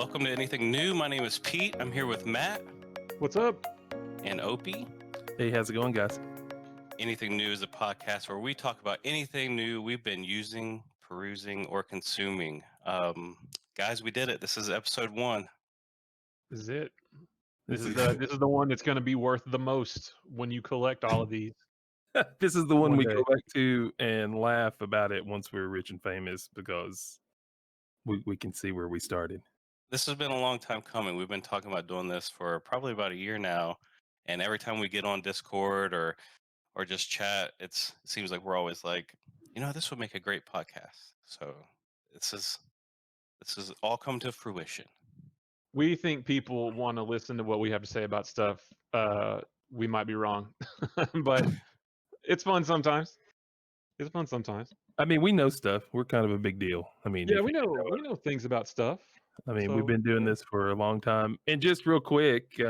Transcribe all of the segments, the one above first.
Welcome to Anything New. My name is Pete. I'm here with Matt What's up? and Opey. Hey, how's it going, guys? Anything New is a podcast where we talk about anything new we've been using, perusing, or consuming. Guys, we did it. This is episode 1. This is it. This is This is the one that's going to be worth the most when you collect all of these. this is the one One we day. go back to and laugh about it once we're rich and famous because we can see where we started. This has been a long time coming. We've been talking about doing this for probably about a year now. And every time we get on Discord or just chat, it seems like we're always like, this would make a great podcast. So this is all come to fruition. We think people want to listen to what we have to say about stuff. We might be wrong, but it's fun sometimes. It's fun sometimes. I mean, we know stuff. We're kind of a big deal. I mean, Yeah, if we you know things about stuff. I mean, So, we've been doing this for a long time. And just real quick,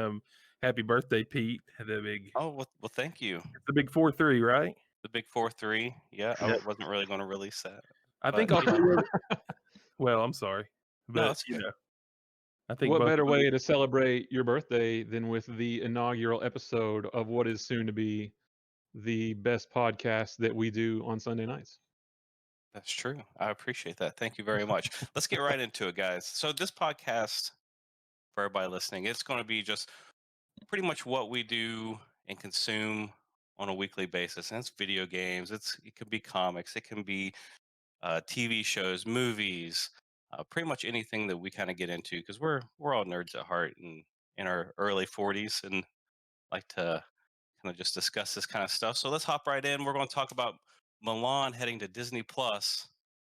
happy birthday, Pete. Well, thank you. It's the big 4-3, right? The big 4-3. Yeah, I Yeah. wasn't really going to release that. I think But, well, I'm sorry. But, No, it's okay. I think what both better of us- way to celebrate your birthday than with the inaugural episode of what is soon to be the best podcast that we do on Sunday nights? That's true. I appreciate that. Thank you very much. Let's get right into it, guys. So this podcast, for everybody listening, it's going to be just pretty much what we do and consume on a weekly basis. And it's video games. It could be comics. It can be TV shows, movies, pretty much anything that we kind of get into because we're all nerds at heart and in our early 40s and like to kind of just discuss this kind of stuff. So let's hop right in. We're going to talk about Mulan heading to Disney Plus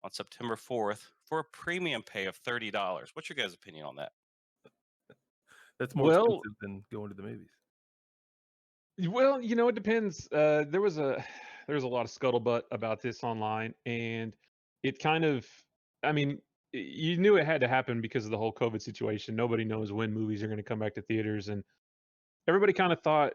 on September 4th for a premium pay of $30. What's your guys' opinion on that? That's more expensive than going to the movies. Well, it depends. There was a lot of scuttlebutt about this online, and it kind of, I mean, you knew it had to happen because of the whole COVID situation. Nobody knows when movies are going to come back to theaters, and everybody kind of thought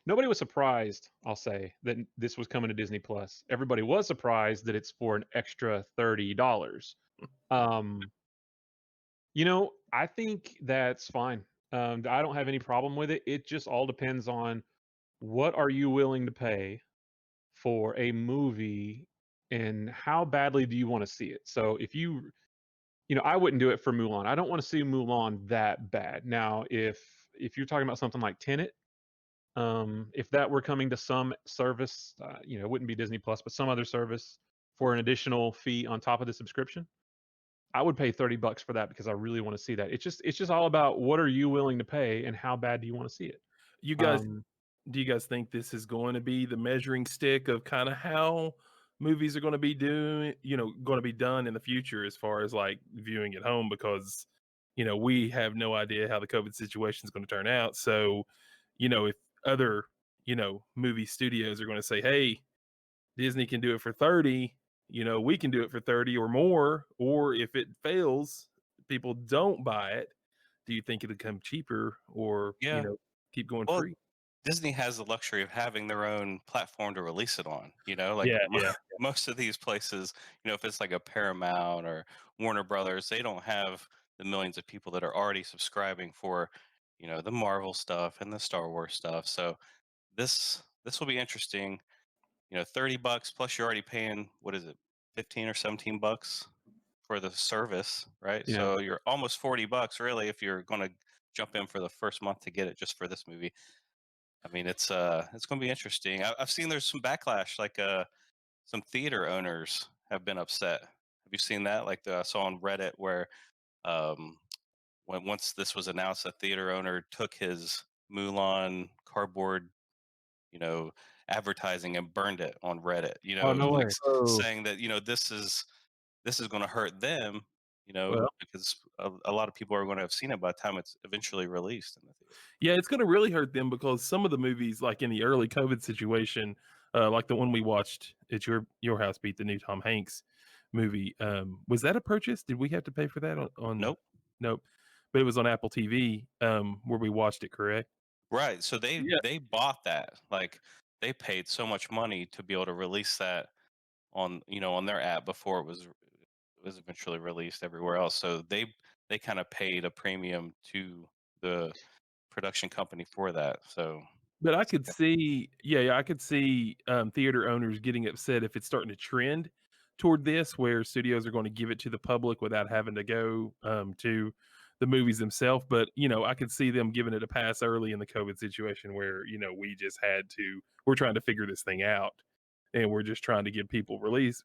nobody was surprised, I'll say, that this was coming to Disney Plus. Everybody was surprised that it's for an extra $30. I think that's fine. I don't have any problem with it. It just all depends on what are you willing to pay for a movie and how badly do you want to see it. So if I wouldn't do it for Mulan. I don't want to see Mulan that bad. Now, if you're talking about something like Tenet, if that were coming to some service, it wouldn't be Disney Plus, but some other service for an additional fee on top of the subscription, I would pay $30 for that because I really want to see that. It's just all about what are you willing to pay and how bad do you want to see it. You guys, do you guys think this is going to be the measuring stick of kind of how movies are going to be going to be done in the future as far as like viewing at home? Because, we have no idea how the COVID situation is going to turn out. So, if other, movie studios are going to say, hey, Disney can do it for 30, we can do it for 30 or more. Or if it fails, people don't buy it. Do you think it'll come cheaper or, keep going free? Disney has the luxury of having their own platform to release it on, most of these places, if it's like a Paramount or Warner Brothers, they don't have the millions of people that are already subscribing for, the Marvel stuff and the Star Wars stuff. So this will be interesting. $30 plus you're already paying, what is it, 15 or 17 bucks for the service, right? Yeah. So you're almost $40 really if you're going to jump in for the first month to get it just for this movie. I mean, it's going to be interesting. I've seen there's some backlash, like some theater owners have been upset. Have you seen that? Like I saw on Reddit where once this was announced, a theater owner took his Mulan cardboard, advertising and burned it on Reddit. Oh, no way. Saying that this is going to hurt them. Because a lot of people are going to have seen it by the time it's eventually released in the theater. Yeah, it's going to really hurt them because some of the movies, like in the early COVID situation, like the one we watched at your house, Pete, the new Tom Hanks movie, was that a purchase? Did we have to pay for that on Nope. But it was on Apple TV where we watched it, correct? Right. So they bought that. Like they paid so much money to be able to release that on their app before it was eventually released everywhere else. So they they kind of paid a premium to the production company for that. So But I it's could like see, yeah, I could see theater owners getting upset if it's starting to trend toward this, where studios are going to give it to the public without having to go to the movies themselves. But I could see them giving it a pass early in the COVID situation, where we just we're trying to figure this thing out, and we're just trying to give people relief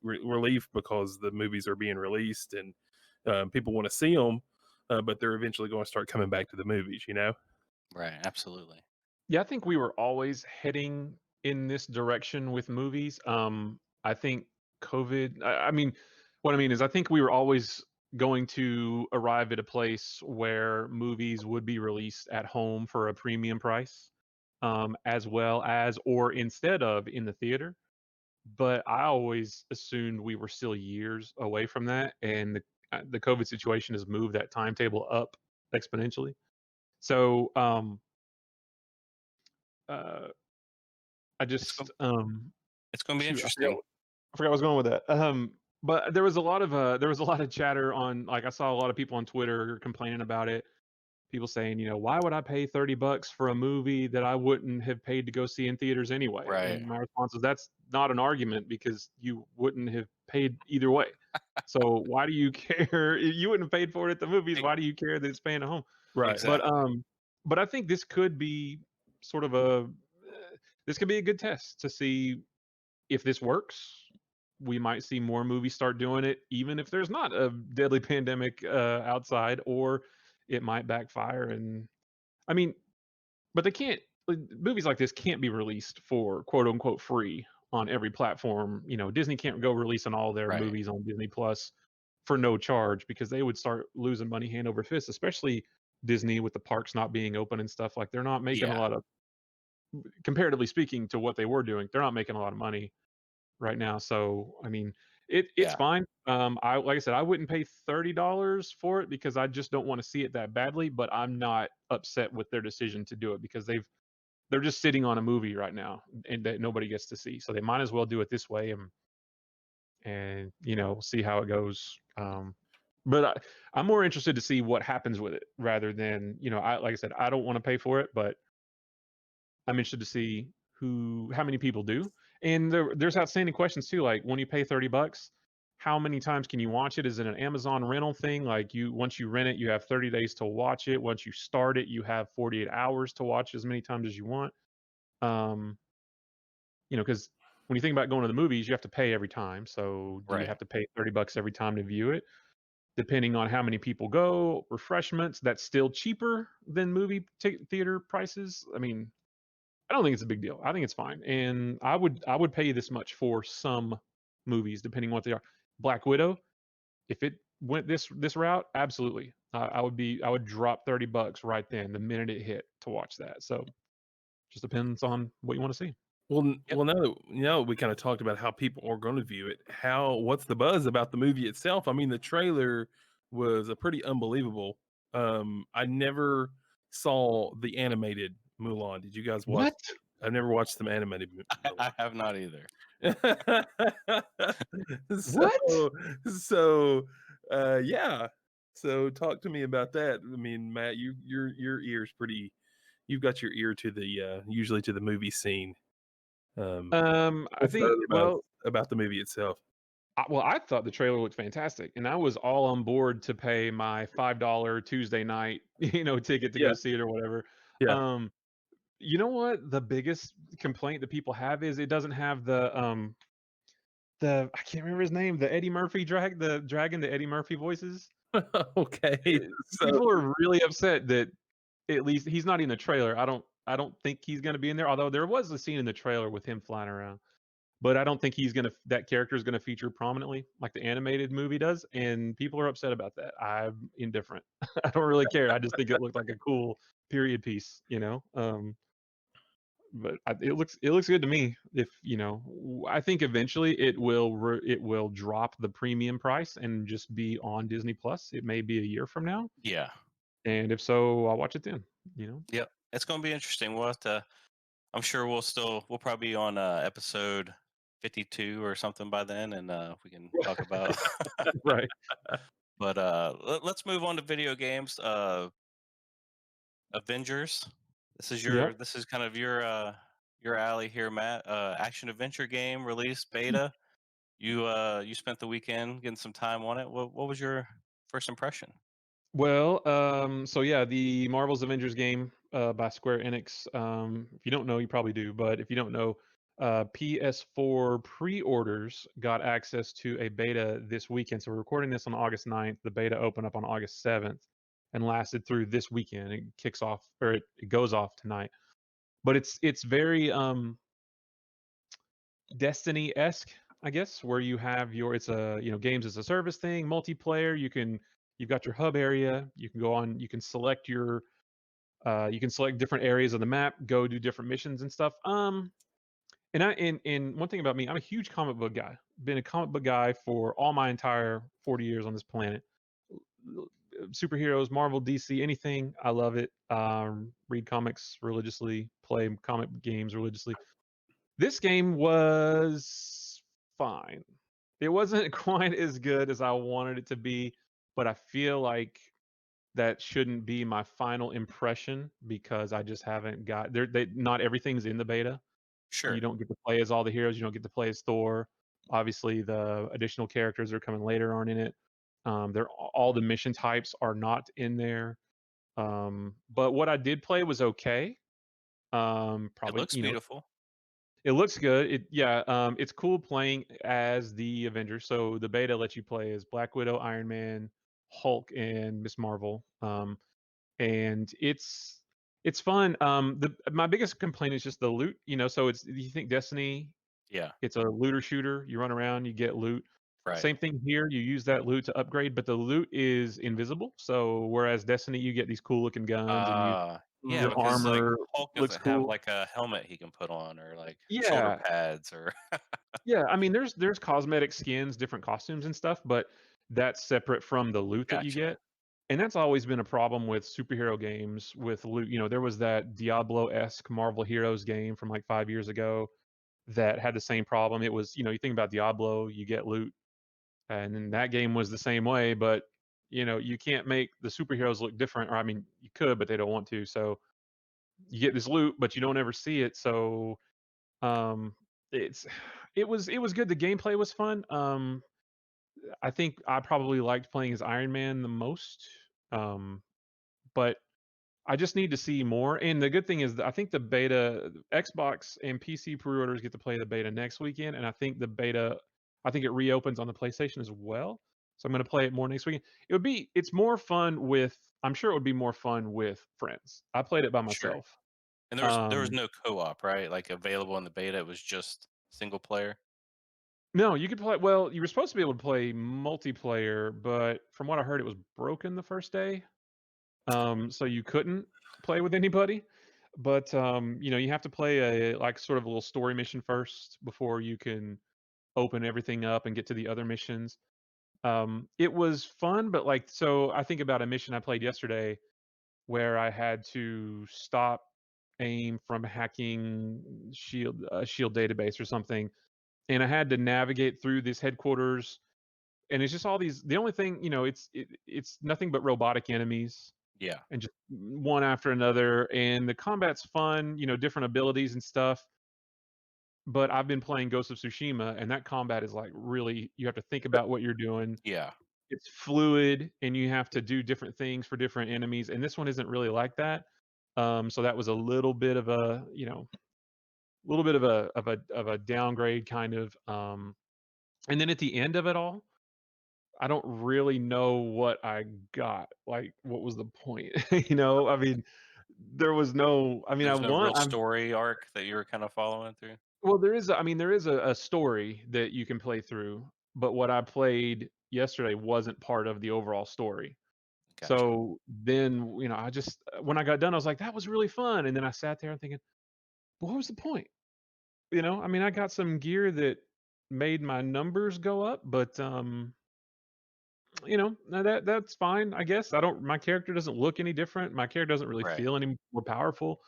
because the movies are being released and people want to see them, but they're eventually going to start coming back to the movies. right, absolutely. Yeah, I think we were always heading in this direction with movies. I think COVID, I mean, what I mean is, I think we were always going to arrive at a place where movies would be released at home for a premium price, as well as, or instead of, in the theater. But I always assumed we were still years away from that, and the COVID situation has moved that timetable up exponentially. So, uh, I It's just go- it's going to be shoot, interesting. I forgot where I was going with that. But there was a lot of chatter on, like, I saw a lot of people on Twitter complaining about it. People saying, why would I pay $30 for a movie that I wouldn't have paid to go see in theaters anyway? Right, And my response is, that's not an argument, because you wouldn't have paid either way. So why do you care? If you wouldn't have paid for it at the movies, E- why do you care that it's paying at home? Right. But exactly. but I think this could be sort of a this could be a good test to see if this works. We might see more movies start doing it, even if there's not a deadly pandemic outside, or it might backfire. And I mean, but they can't. Movies like this can't be released for quote unquote free on every platform. Disney can't go releasing all their Right. movies on Disney Plus for no charge, because they would start losing money hand over fist, especially Disney with the parks not being open and stuff. Like, they're not making a Yeah. lot of, comparatively speaking to what they were doing, they're not making a lot of money right now. So I mean, it's Yeah. fine. I like I said, I wouldn't pay $30 for it, because I just don't want to see it that badly. But I'm not upset with their decision to do it, because they're just sitting on a movie right now, and that nobody gets to see. So they might as well do it this way, and see how it goes. But I'm more interested to see what happens with it, rather than, I like I said, I don't want to pay for it, but I'm interested to see how many people do. And there's outstanding questions too, like, when you pay $30, how many times can you watch it? Is it an Amazon rental thing? Like, once you rent it, you have 30 days to watch it. Once you start it, you have 48 hours to watch as many times as you want. Um, because when you think about going to the movies, you have to pay every time. So do you Right. have to pay $30 every time to view it? Depending on how many people go, refreshments, that's still cheaper than movie theater prices. I mean, I don't think it's a big deal. I think it's fine, and I would pay this much for some movies, depending on what they are. Black Widow, if it went this route, absolutely, I would drop $30 right then, the minute it hit, to watch that. So just depends on what you want to see. Yep. Well, now that we kind of talked about how people are going to view it, what's the buzz about the movie itself? I mean, the trailer was a pretty unbelievable. I never saw the animated Mulan. Did you guys watch? What? I've never watched some animated I have not either. What? So, yeah. So, talk to me about that. I mean, Matt, your ear's pretty. You've got your ear to the usually to the movie scene. I What's think, that well, about the movie itself? I thought the trailer looked fantastic, and I was all on board to pay my $5 Tuesday night, ticket to Yeah, go see it or whatever. yeah. Um, You know what? The biggest complaint that people have is it doesn't have the I can't remember his name, the Eddie Murphy the dragon that Eddie Murphy voices. Okay. So People are really upset that, at least, he's not in the trailer. I don't think he's gonna be in there, although there was a scene in the trailer with him flying around. But I don't think that character is gonna feature prominently like the animated movie does, and people are upset about that. I'm indifferent. I don't really care. I just think it looked like a cool period piece. But it looks good to me. If I think eventually it will drop the premium price and just be on Disney Plus. It may be a year from now, Yeah. and if so, I'll watch it then. You know. Yep. It's going to be interesting. We'll have to. I'm sure we'll probably be on episode 52 or something by then, and we can talk about Right. But let's move on to video games. Avengers. Yep. This is kind of your alley here, Matt. Action adventure game release beta. You spent the weekend getting some time on it. What was your first impression? Well, so yeah, the Marvel's Avengers game by Square Enix. If you don't know, you probably do, but if you don't know, PS4 pre-orders got access to a beta this weekend. So we're recording this on August 9th. The beta opened up on August 7th and lasted through this weekend. It kicks off, or it goes off tonight. But it's very Destiny-esque, I guess, where you have your it's a games as a service thing, multiplayer. You've got your hub area. You can go on. You can select different areas of the map, go do different missions and stuff. And one thing about me, I'm a huge comic book guy. Been a comic book guy for all my entire 40 years on this planet. Superheroes, Marvel, DC, anything, I love it. Read comics religiously, play comic games religiously. This game was fine. It wasn't quite as good as I wanted it to be, but I feel like that shouldn't be my final impression because I just haven't got there. Not everything's in the beta. You Sure. don't get to play as all the heroes. You don't get to play as Thor. Obviously, the additional characters that are coming later aren't in it. They're all the mission types are not in there. But what I did play was okay. It Probably, looks beautiful. it looks good. It's cool playing as the Avengers. So the beta lets you play as Black Widow, Iron Man, Hulk, and Miss Marvel. And it's fun. The My biggest complaint is just the loot. So it's you think Destiny, Yeah. it's a looter shooter. You run around, you get loot. Right. Same thing here. You use that loot to upgrade, but the loot is invisible. So whereas Destiny, you get these cool looking guns and Yeah, your because like armor Hulk looks doesn't have cool. like a helmet he can put on or like shoulder Yeah, pads or yeah, I mean, there's cosmetic skins, different costumes and stuff, but that's separate from the loot that you gotcha. get. And that's always been a problem with superhero games with loot. There was that Diablo-esque Marvel Heroes game from like 5 years ago that had the same problem. It was, you think about Diablo, you get loot, and then that game was the same way, but you can't make the superheroes look different, or I mean, you could, but they don't want to. So you get this loot, but you don't ever see it. So um, it's it was good. The gameplay was fun. I think I probably liked playing as Iron Man the most. Um, but I just need to see more. And the good thing is that I think the beta, Xbox and PC pre-orders get to play the beta next weekend, and I think it reopens on the PlayStation as well. So I'm going to play it more next weekend. It's more fun with. I'm sure it would be more fun with friends. I played it by Sure. myself. And there was Um, no co-op, right? Like available in the beta, it was just single player. No, you could play. Well, you were supposed to be able to play multiplayer, but from what I heard, it was broken the first day. So you couldn't play with anybody. But you have to play a like sort of a little story mission first before you can open everything up and get to the other missions. It was fun, but like so, I think about a mission I played yesterday where I had to stop AIM from hacking Shield database or something, and I had to navigate through this headquarters, and it's just all these. The only thing, it's nothing but robotic enemies, Yeah. and just one after another. And the combat's fun, different abilities and stuff. But I've been playing Ghost of Tsushima, and that combat is like really. You have to think about what you're doing. Yeah. It's fluid, and you have to do different things for different enemies. And this one isn't really like that. So that was a little bit of a, little bit of a downgrade kind of. And then at the end of it all, I don't really know what I got. Like, what was the point? I mean, there was no. I mean, There's no real I'm story arc that you were kind of following through. well. There is a story that you can play through, but what I played yesterday wasn't part of the overall story. Gotcha. So then, I just when I got done, I was like, that was really fun. And then I sat there and thinking, well, what was the point? I mean, I got some gear that made my numbers go up, but no, that's fine, I guess. I don't My character doesn't look any different. My character doesn't really Right. feel any more powerful.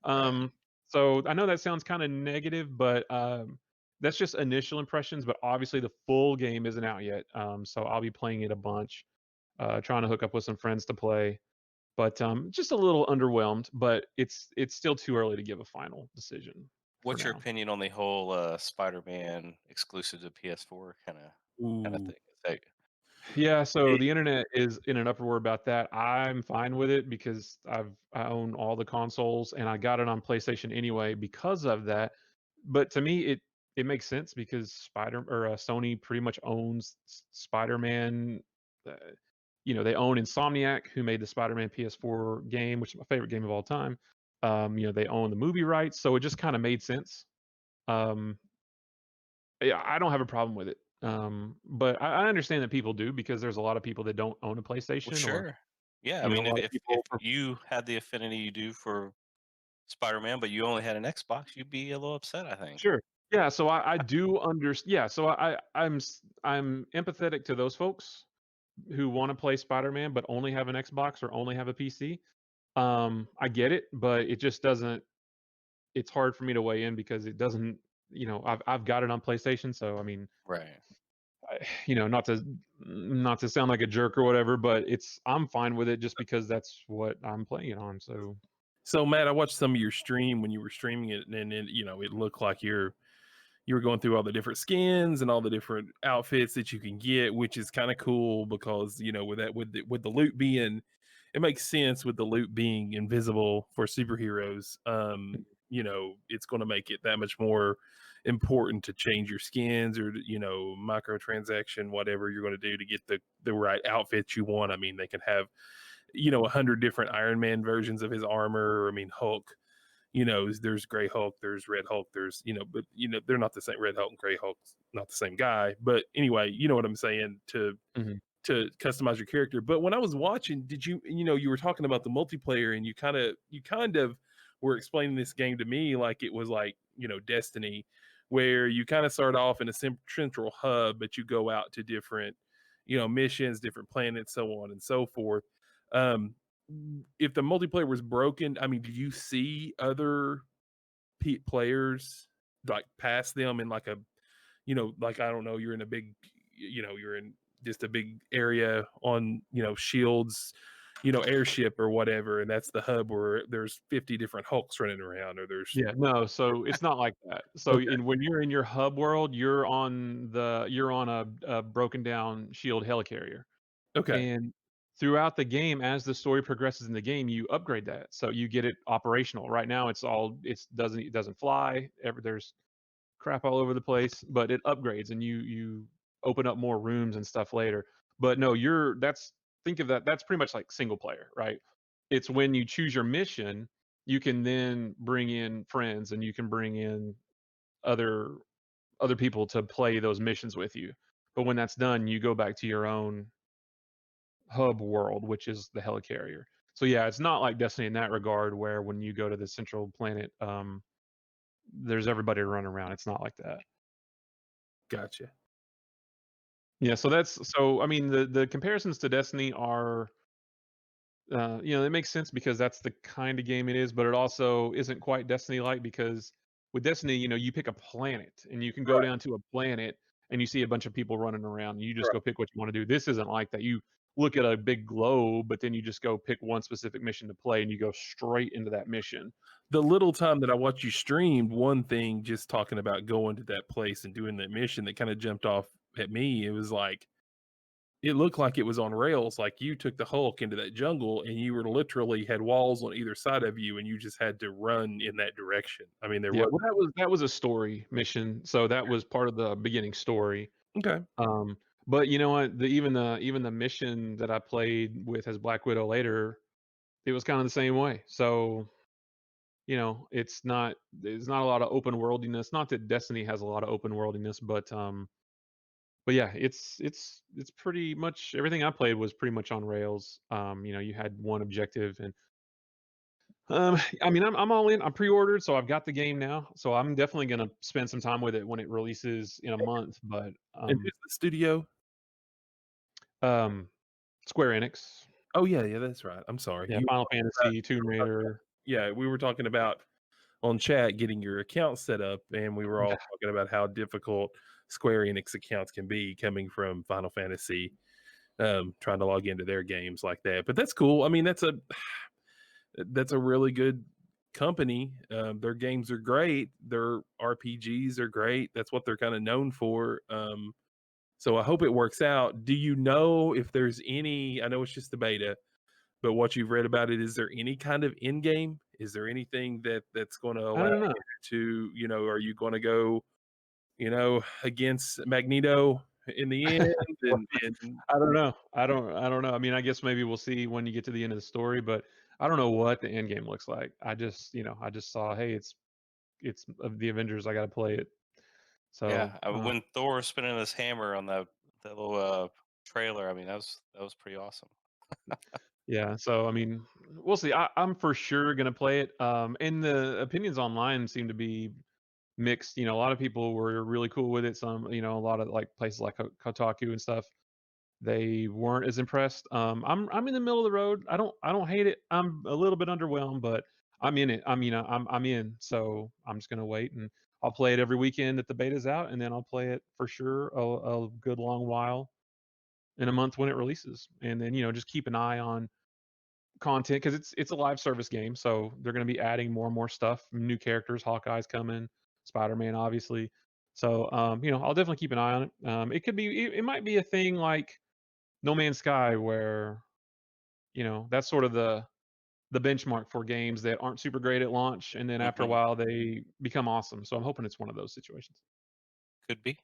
Right. Um, so I know that sounds kind of negative, but that's just initial impressions. But obviously, the full game isn't out yet. So I'll be playing it a bunch. trying to hook up with some friends to play. But just a little underwhelmed. But it's still too early to give a final decision for What's your now. opinion on the whole Spider-Man exclusive to PS4 kind of Ooh, thing? Is that Yeah, so eh, the internet is in an uproar about that. I'm fine with it because I own all the consoles and I got it on PlayStation anyway because of that. But to me, it makes sense because Sony pretty much owns Spider-Man. Uh, they own Insomniac, who made the Spider-Man PS4 game, which is my favorite game of all time. They own the movie rights, so it just kind of made sense. Um, yeah, I don't have a problem with it. But I understand that people do because there's a lot of people that don't own a well, PlayStation, or sure. Yeah, I a mean, lot of if people. you had the affinity you do for Spider-Man, but you only had an Xbox, you'd be a little upset, I think. Sure. Yeah, so I do understand. Yeah, so I'm empathetic to those folks who want to play Spider-Man but only have an Xbox or only have a PC. I get it, but it just doesn't. It's hard for me to weigh in because it doesn't. I've got it on PlayStation, so I mean, Right. not to sound like a jerk or whatever, but I'm fine with it just because that's what I'm playing it on. So so Matt, I watched some of your stream when you were streaming it, and it looked like you were going through all the different skins and all the different outfits that you can get, which is kind of cool because with the loot being, it makes sense with the loot being invisible for superheroes. It's going to make it that much more important to change your skins or microtransaction, whatever you're going to do to get the right outfits you want. I mean, they can have 100 different Iron Man versions of his armor. I mean, Hulk, there's Gray Hulk, there's Red Hulk, there's, but they're not the same. Red Hulk and Gray Hulk's not the same guy. But anyway, you know what I'm saying, mhm. to customize your character. But when I was watching, did you were talking about the multiplayer, and you kind of were explaining this game to me like it was like, Destiny, where you kind of start off in a central hub, but you go out to different, missions, different planets, so on and so forth. Um, if the multiplayer was broken, I mean, do you see other players like pass them in like a, like, I don't know, you're in a big, you're in just a big area on, Shields, airship or whatever, and that's the hub where there's 50 different Hulks running around, or there's Yeah, no, so it's not like that. So okay, when you're in your hub world, you're on a broken down shield helicarrier. okay, And throughout the game, as the story progresses in the game, you upgrade that. So you get it operational. Right now it doesn't fly. There's crap all over the place, but it upgrades and you open up more rooms and stuff later. But no, think of that's pretty much like single player, right? It's when you choose your mission, you can then bring in friends and you can bring in other other people to play those missions with you. But when that's done, you go back to your own hub world, which is the helicarrier. So yeah, it's not like Destiny in that regard, where when you go to the central planet, there's everybody to run around. It's not like that. gotcha. Yeah, so I mean the comparisons to Destiny are it makes sense because that's the kind of game it is, but it also isn't quite Destiny like because with Destiny, you pick a planet and you can go Right, down to a planet and you see a bunch of people running around and you just right. go pick what you want to do. This isn't like that. You look at a big globe, but then you just go pick one specific mission to play and you go straight into that mission. The little time that I watched you streamed, one thing just talking about going to that place and doing that mission that kind of jumped off at me, it was like it looked like it was on rails. Like you took the Hulk into that jungle and you were literally had walls on either side of you and you just had to run in that direction. I mean, there Yeah, was well, that was a story mission, so that was part of the beginning story. okay. Um, but you know what? Even the mission that I played with as Black Widow later, it was kind of the same way. So it's not a lot of open worldiness. Not that Destiny has a lot of open worldiness, but yeah, it's pretty much everything I played was pretty much on rails. You had one objective, and I mean, I'm all in. I'm pre-ordered, so I've got the game now. So I'm definitely gonna spend some time with it when it releases in a month. But And who's the studio? um, Square Enix, Oh yeah, yeah, that's right. I'm sorry. yeah, Final Fantasy, Tomb Raider. Yeah, we were talking about on chat getting your account set up, and we were all Yeah, talking about how difficult Square Enix accounts can be coming from Final Fantasy trying to log into their games like that. But that's cool. I mean, that's a really good company. Their games are great. Their RPGs are great. That's what they're kind of known for. So I hope it works out. Do you know if there's any? I know it's just the beta, but what you've read about it, is there any kind of end game? Is there anything that's going to I allow don't know. you to, are you going to go, against Magneto in the end? And I don't know. I don't know. I mean, I guess maybe we'll see when you get to the end of the story, but I don't know what the end game looks like. I just saw, hey, it's of the Avengers. I got to play it. So Yeah, when Thor was spinning his hammer on that little trailer, I mean that was pretty awesome. yeah. So I mean, we'll see. I'm for sure gonna play it. And the opinions online seem to be mixed. A lot of people were really cool with it. Some, a lot of like places like Kotaku and stuff, they weren't as impressed. I'm in the middle of the road. I don't hate it. I'm a little bit underwhelmed, but I'm in it. I mean, I'm in. So I'm just gonna wait and I'll play it every weekend that the beta's out, and then I'll play it for sure a good long while in a month when it releases, and then just keep an eye on content because it's a live service game, so they're going to be adding more and more stuff, new characters. Hawkeye's coming, Spider-Man, obviously. So I'll definitely keep an eye on it. It could be, it might be a thing like No Man's Sky, where that's sort of the benchmark for games that aren't super great at launch, and then after a Hmm. while they become awesome. So I'm hoping it's one of those situations. Could be.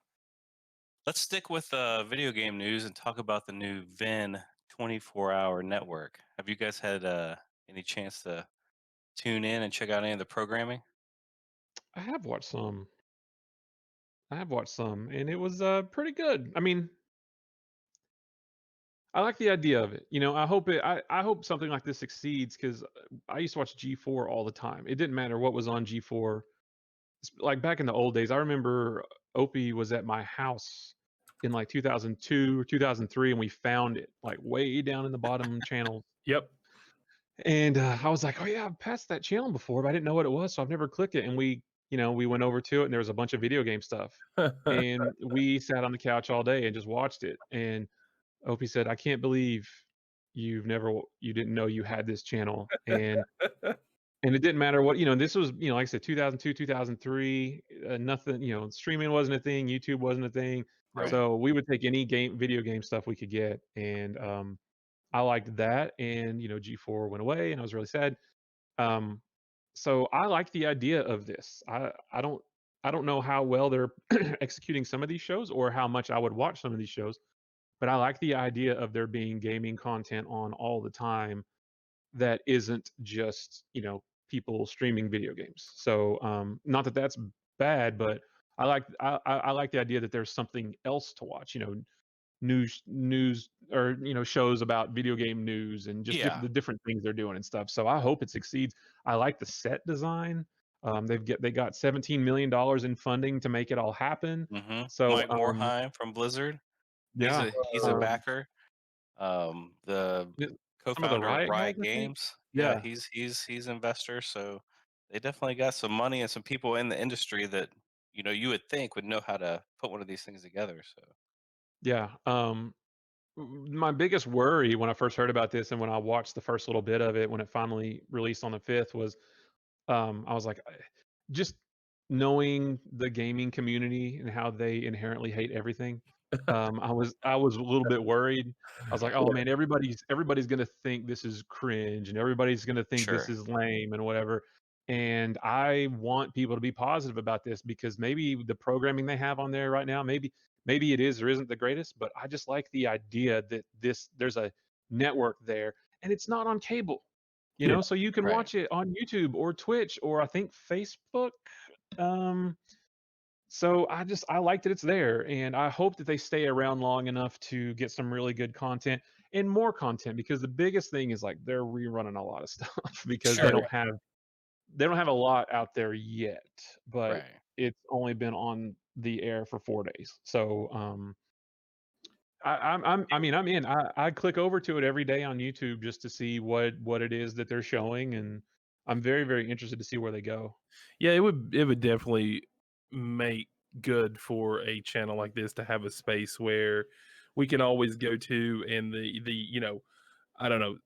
Let's stick with video game news and talk about the new Venn 24-hour network. Have you guys had any chance to tune in and check out any of the programming? I have watched some. And it was pretty good. I mean, I like the idea of it. I hope I hope something like this succeeds because I used to watch G4 all the time. It didn't matter what was on G4. Like back in the old days, I remember Opie was at my house in like 2002 or 2003, and we found it like way down in the bottom channel. yep. And I was like, oh yeah, I've passed that channel before, but I didn't know what it was, so I've never clicked it. And we went over to it, and there was a bunch of video game stuff, and we sat on the couch all day and just watched it. And Opie said, "I can't believe you didn't know you had this channel." And it didn't matter what, this was, like I said, 2002, 2003, nothing, streaming wasn't a thing, YouTube wasn't a thing. Right. So we would take any video game stuff we could get. And I liked that. And, G4 went away and I was really sad. Um, so I like the idea of this. I don't know how well they're executing some of these shows or how much I would watch some of these shows, but I like the idea of there being gaming content on all the time that isn't just people streaming video games. So not that that's bad, but I like the idea that there's something else to watch. News or shows about video game news and just Yeah. the different things they're doing and stuff. So I hope it succeeds. I like the set design. They got $17 million in funding to make it all happen. Hmm. So Mike Morhaime from Blizzard. He's yeah, a um, backer. The y- some of the co-founder of Riot guys, Riot I think. Games. Yeah, Yeah, he's investor. So they definitely got some money and some people in the industry that you would think would know how to put one of these things together. So yeah. My biggest worry when I first heard about this and when I watched the first little bit of it when it finally released on the 5th was I was like, just knowing the gaming community and how they inherently hate everything. I was a little bit worried. I was like, oh man, everybody's gonna think this is cringe and everybody's gonna think this sure. is lame and whatever. And I want people to be positive about this because maybe the programming they have on there right now, maybe it is or isn't the greatest, but I just like the idea that there's a network there and it's not on cable. Yeah. So you can Right. watch it on YouTube or Twitch or I think Facebook. Um, so I like that it's there, and I hope that they stay around long enough to get some really good content and more content because the biggest thing is like they're rerunning a lot of stuff because they Sure. don't have a lot out there yet, but Right. it's only been on the air for 4 days. So I mean I'm in. I click over to it every day on YouTube just to see what it is that they're showing, and I'm very very interested to see where they go. Yeah, it would definitely make good for a channel like this to have a space where we can always go to, and I don't know,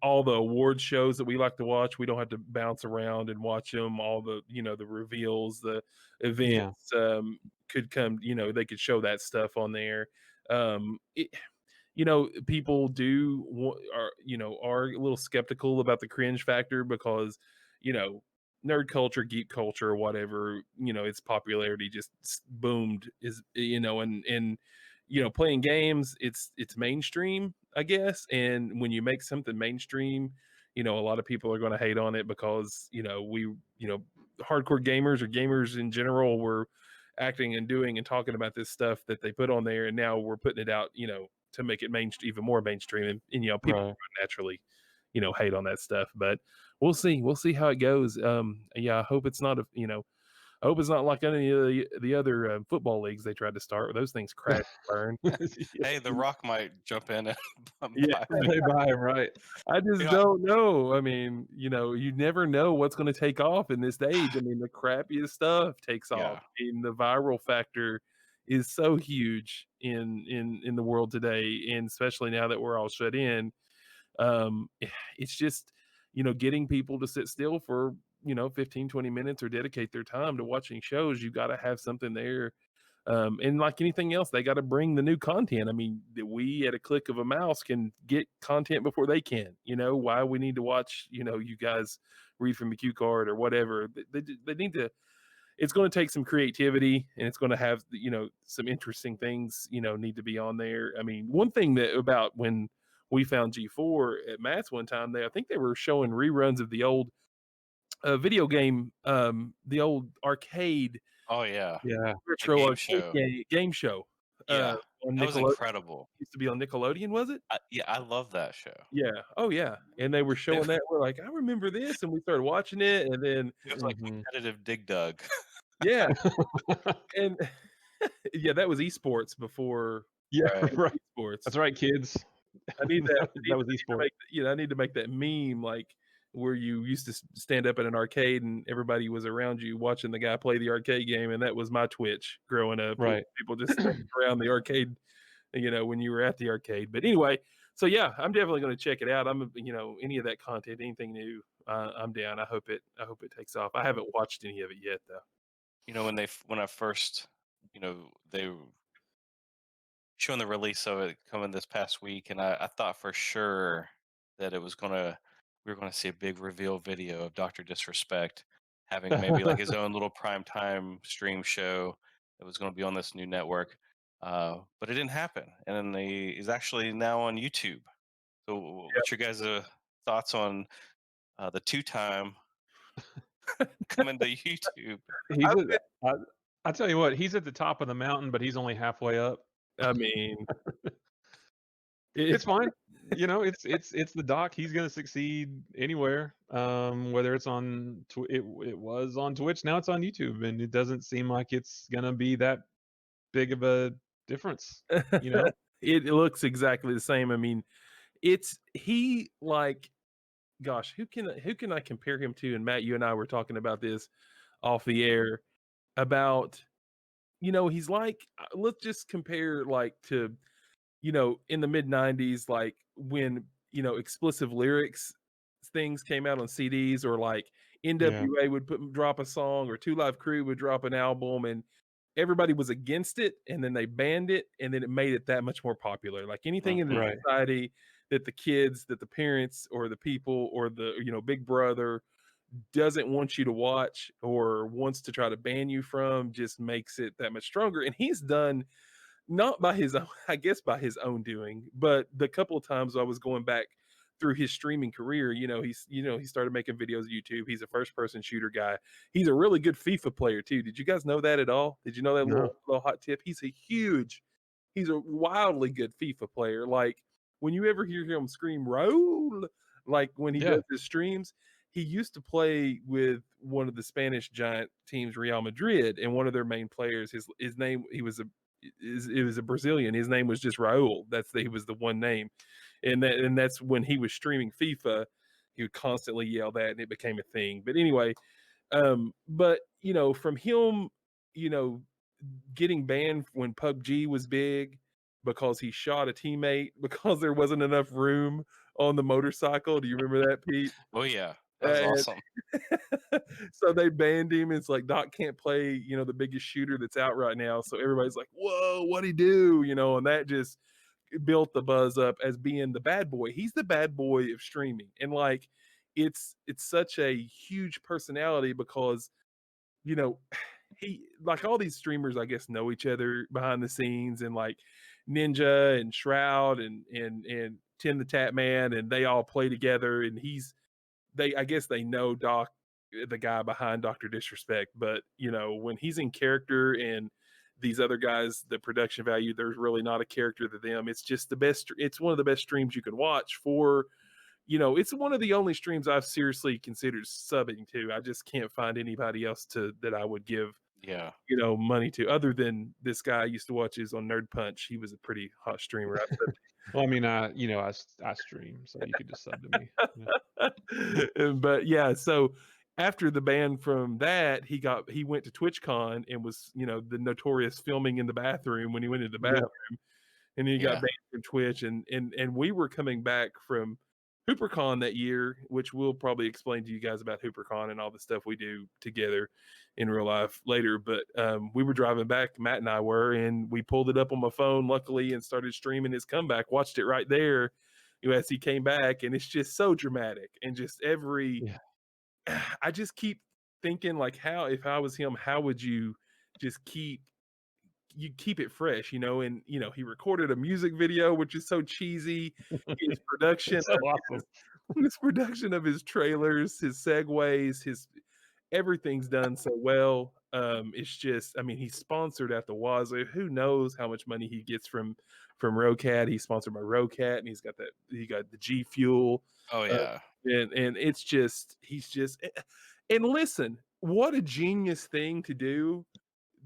all the award shows that we like to watch, we don't have to bounce around and watch them. All the, the reveals, the Yeah. events, could come, they could show that stuff on there. It, people are a little skeptical about the cringe factor because, you know, nerd culture, geek culture, whatever, its popularity just boomed, and playing games, it's mainstream, I guess. And when you make something mainstream, a lot of people are going to hate on it because, hardcore gamers or gamers in general were acting and doing and talking about this stuff that they put on there, and now we're putting it out, to make it even more mainstream, and people Right. naturally, hate on that stuff. But we'll see how it goes. Yeah, I hope it's not I hope it's not like any of the other football leagues they tried to start. Those things crash and burn. Hey, The Rock might jump in and Yeah, buy. They buy 'em, right. I just Yeah, don't know. I mean, you never know what's going to take off in this age. I mean, the crappiest stuff takes off. yeah. I mean, the viral factor is so huge in the world today, and especially now that we're all shut in. It's just, getting people to sit still for 15, 20 minutes or dedicate their time to watching shows. You got to have something there. And like anything else, they got to bring the new content. I mean, we at a click of a mouse can get content before they can. Why we need to watch, you guys read from the cue card or whatever. They need to. It's going to take some creativity, and it's going to have some interesting things need to be on there. I mean, one thing that about when we found G4 at Matt's one time, I think they were showing reruns of the old video game, the old arcade Oh yeah, Yeah. the retro game arcade show. game show, Yeah, on that was Nickelodeon. incredible. Used to be on Nickelodeon, was it? Yeah, I love that show. Yeah. Oh, yeah. And they were They, showing that. We're like, I remember this, and we started watching it, and then it was like Mhm. competitive Dig Dug. yeah, and yeah, that was esports before Yeah, Right. right. esports. That's right, kids. I need that. That was I need to esports. make, I need to make that meme like where you used to stand up at an arcade and everybody was around you watching the guy play the arcade game, and that was my Twitch growing up. It was Right. people just standing around the arcade, when you were at the arcade. But anyway, so yeah, I'm definitely going to check it out. Any of that content, anything new, I'm down. I hope it takes off. I haven't watched any of it yet though. When I first, they were showing the release of it coming this past week, and I thought for sure that we were gonna see a big reveal video of Doctor Disrespect having maybe like his own little prime time stream show that was gonna be on this new network. But it didn't happen, and then he's actually now on YouTube. So, what's your guys' thoughts on the two-time coming to YouTube? He's I, at I I tell you what, he's at the top of the mountain, but he's only halfway up. I mean, It's fine. It's the doc. He's gonna succeed anywhere. Whether it's on it was on Twitch, now it's on YouTube, and it doesn't seem like it's gonna be that big of a difference. You know? it looks exactly the same. I mean, it's he like, gosh, who can I compare him to? And Matt, you and I were talking about this off the air about, he's like, let's just compare like to, in the mid '90s, like when explicit lyrics things came out on CDs, or like Yeah. NWA would drop a song, or Two Live Crew would drop an album, and everybody was against it, and then they banned it, and then it made it that much more popular. Like anything in the Right. society that the kids, that the parents, or the people, or the Big Brother doesn't want you to watch or wants to try to ban you from, just makes it that much stronger. And he's done, not by his own, I guess by his own doing, but the couple of times I was going back through his streaming career, he started making videos on YouTube. He's a first person shooter guy. He's a really good FIFA player too. Did you guys know that at all? Did you know that No. little hot tip? He's a wildly good FIFA player. Like when you ever hear him scream "roll," like when he Yeah. does his streams, he used to play with one of the Spanish giant teams, Real Madrid, and one of their main players, his name, it was a Brazilian. His name was just Raul. He was the one name, and that's when he was streaming FIFA. He would constantly yell that, and it became a thing. But anyway, but from him, you know, getting banned when PUBG was big, because he shot a teammate because there wasn't enough room on the motorcycle. Do you remember that, Pete? Oh yeah, that was And awesome. so they banned him. It's like Doc can't play, the biggest shooter that's out right now. So everybody's like, "Whoa, what'd he do?" And that just built the buzz up as being the bad boy. He's the bad boy of streaming, and like, it's such a huge personality because you know he like all these streamers I guess know each other behind the scenes, and like Ninja and Shroud and Tim the Tap Man, and they all play together, and I guess they know Doc, the guy behind Dr. Disrespect, but when he's in character and these other guys, the production value, there's really not a character to them. It's just it's one of the best streams you can watch for, it's one of the only streams I've seriously considered subbing to. I just can't find anybody else that I would give, Yeah. money to, other than this guy I used to watch is on Nerd Punch. He was a pretty hot streamer. Well, I mean, I stream, so you could just sub to me. But yeah, so after the ban from that, he went to TwitchCon and was, the notorious filming in the bathroom when he went into the bathroom, and he got Yeah. banned from Twitch, and we were coming back from HooperCon that year, which we'll probably explain to you guys about HooperCon and all the stuff we do together in real life later. But we were driving back, Matt and I were, and we pulled it up on my phone, luckily, and started streaming his comeback. Watched it right there, as he came back, and it's just so dramatic, and just I just keep thinking, like, how, if I was him, how would you just keep it fresh, and he recorded a music video which is so cheesy. His production So awesome. his production of his trailers, his segues, his everything's done so well. It's just, I mean, he's sponsored at the wazoo. Who knows how much money he gets from Rocat? He's sponsored by Rocat, and he got the G Fuel. Oh yeah. And it's just, and listen, what a genius thing to do,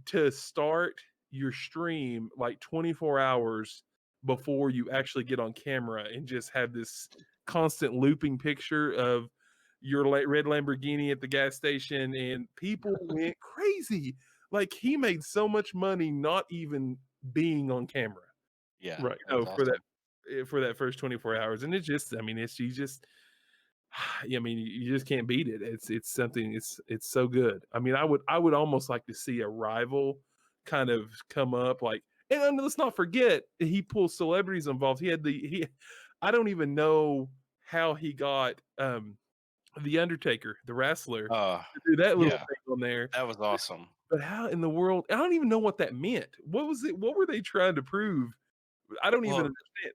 to start your stream like 24 hours before you actually get on camera, and just have this constant looping picture of your red Lamborghini at the gas station, and people went crazy. Like, he made so much money not even being on camera, Yeah. Right. That was awesome. for that first 24 hours. And it's just, I mean, you just I mean, you just can't beat it. It's something, it's so good. I mean, I would almost like to see a rival kind of come up, like, and then let's not forget, he pulls celebrities involved. I don't even know how he got the Undertaker, the wrestler, Uh to do that little yeah. thing on there. That was awesome. But how in the world? I don't even know what that meant. What was it? What were they trying to prove? I don't even Well, understand.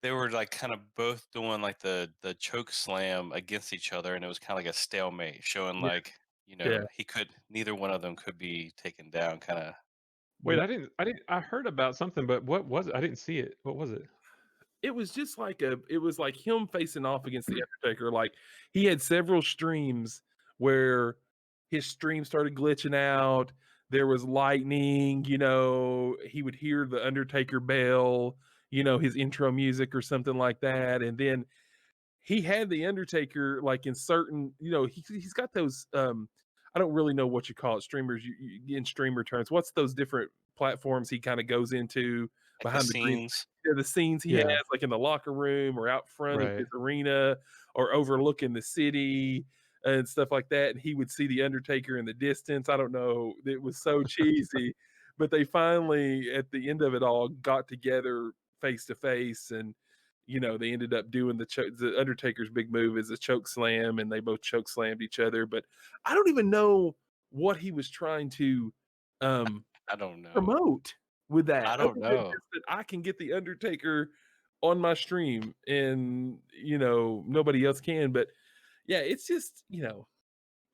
they were like kind of both doing like the choke slam against each other, and it was kind of like a stalemate, showing Yeah, like yeah. neither one of them could be taken down. Kind of. Wait, I heard about something, but what was it? I didn't see it. What was it? It was just like it was like him facing off against the Undertaker. Like, he had several streams where his stream started glitching out. There was lightning, he would hear the Undertaker bell, his intro music or something like that. And then he had the Undertaker like in certain, he's got those I don't really know what you call it, streamers, you in streamer terms. What's those different platforms he kind of goes into Like the behind the green? scenes. Yeah, the scenes he has, Yeah. like in the locker room or out front of his Right. arena or overlooking the city and stuff like that. And he would see the Undertaker in the distance. I don't know. It was so cheesy, but they finally, at the end of it all, got together face to face, and they ended up doing the Undertaker's big move is a choke slam, and they both choke slammed each other. But I don't even know what he was trying to um, I don't know. promote with that, I other don't than know. just that I can get the Undertaker on my stream, and nobody else can. But yeah, it's just,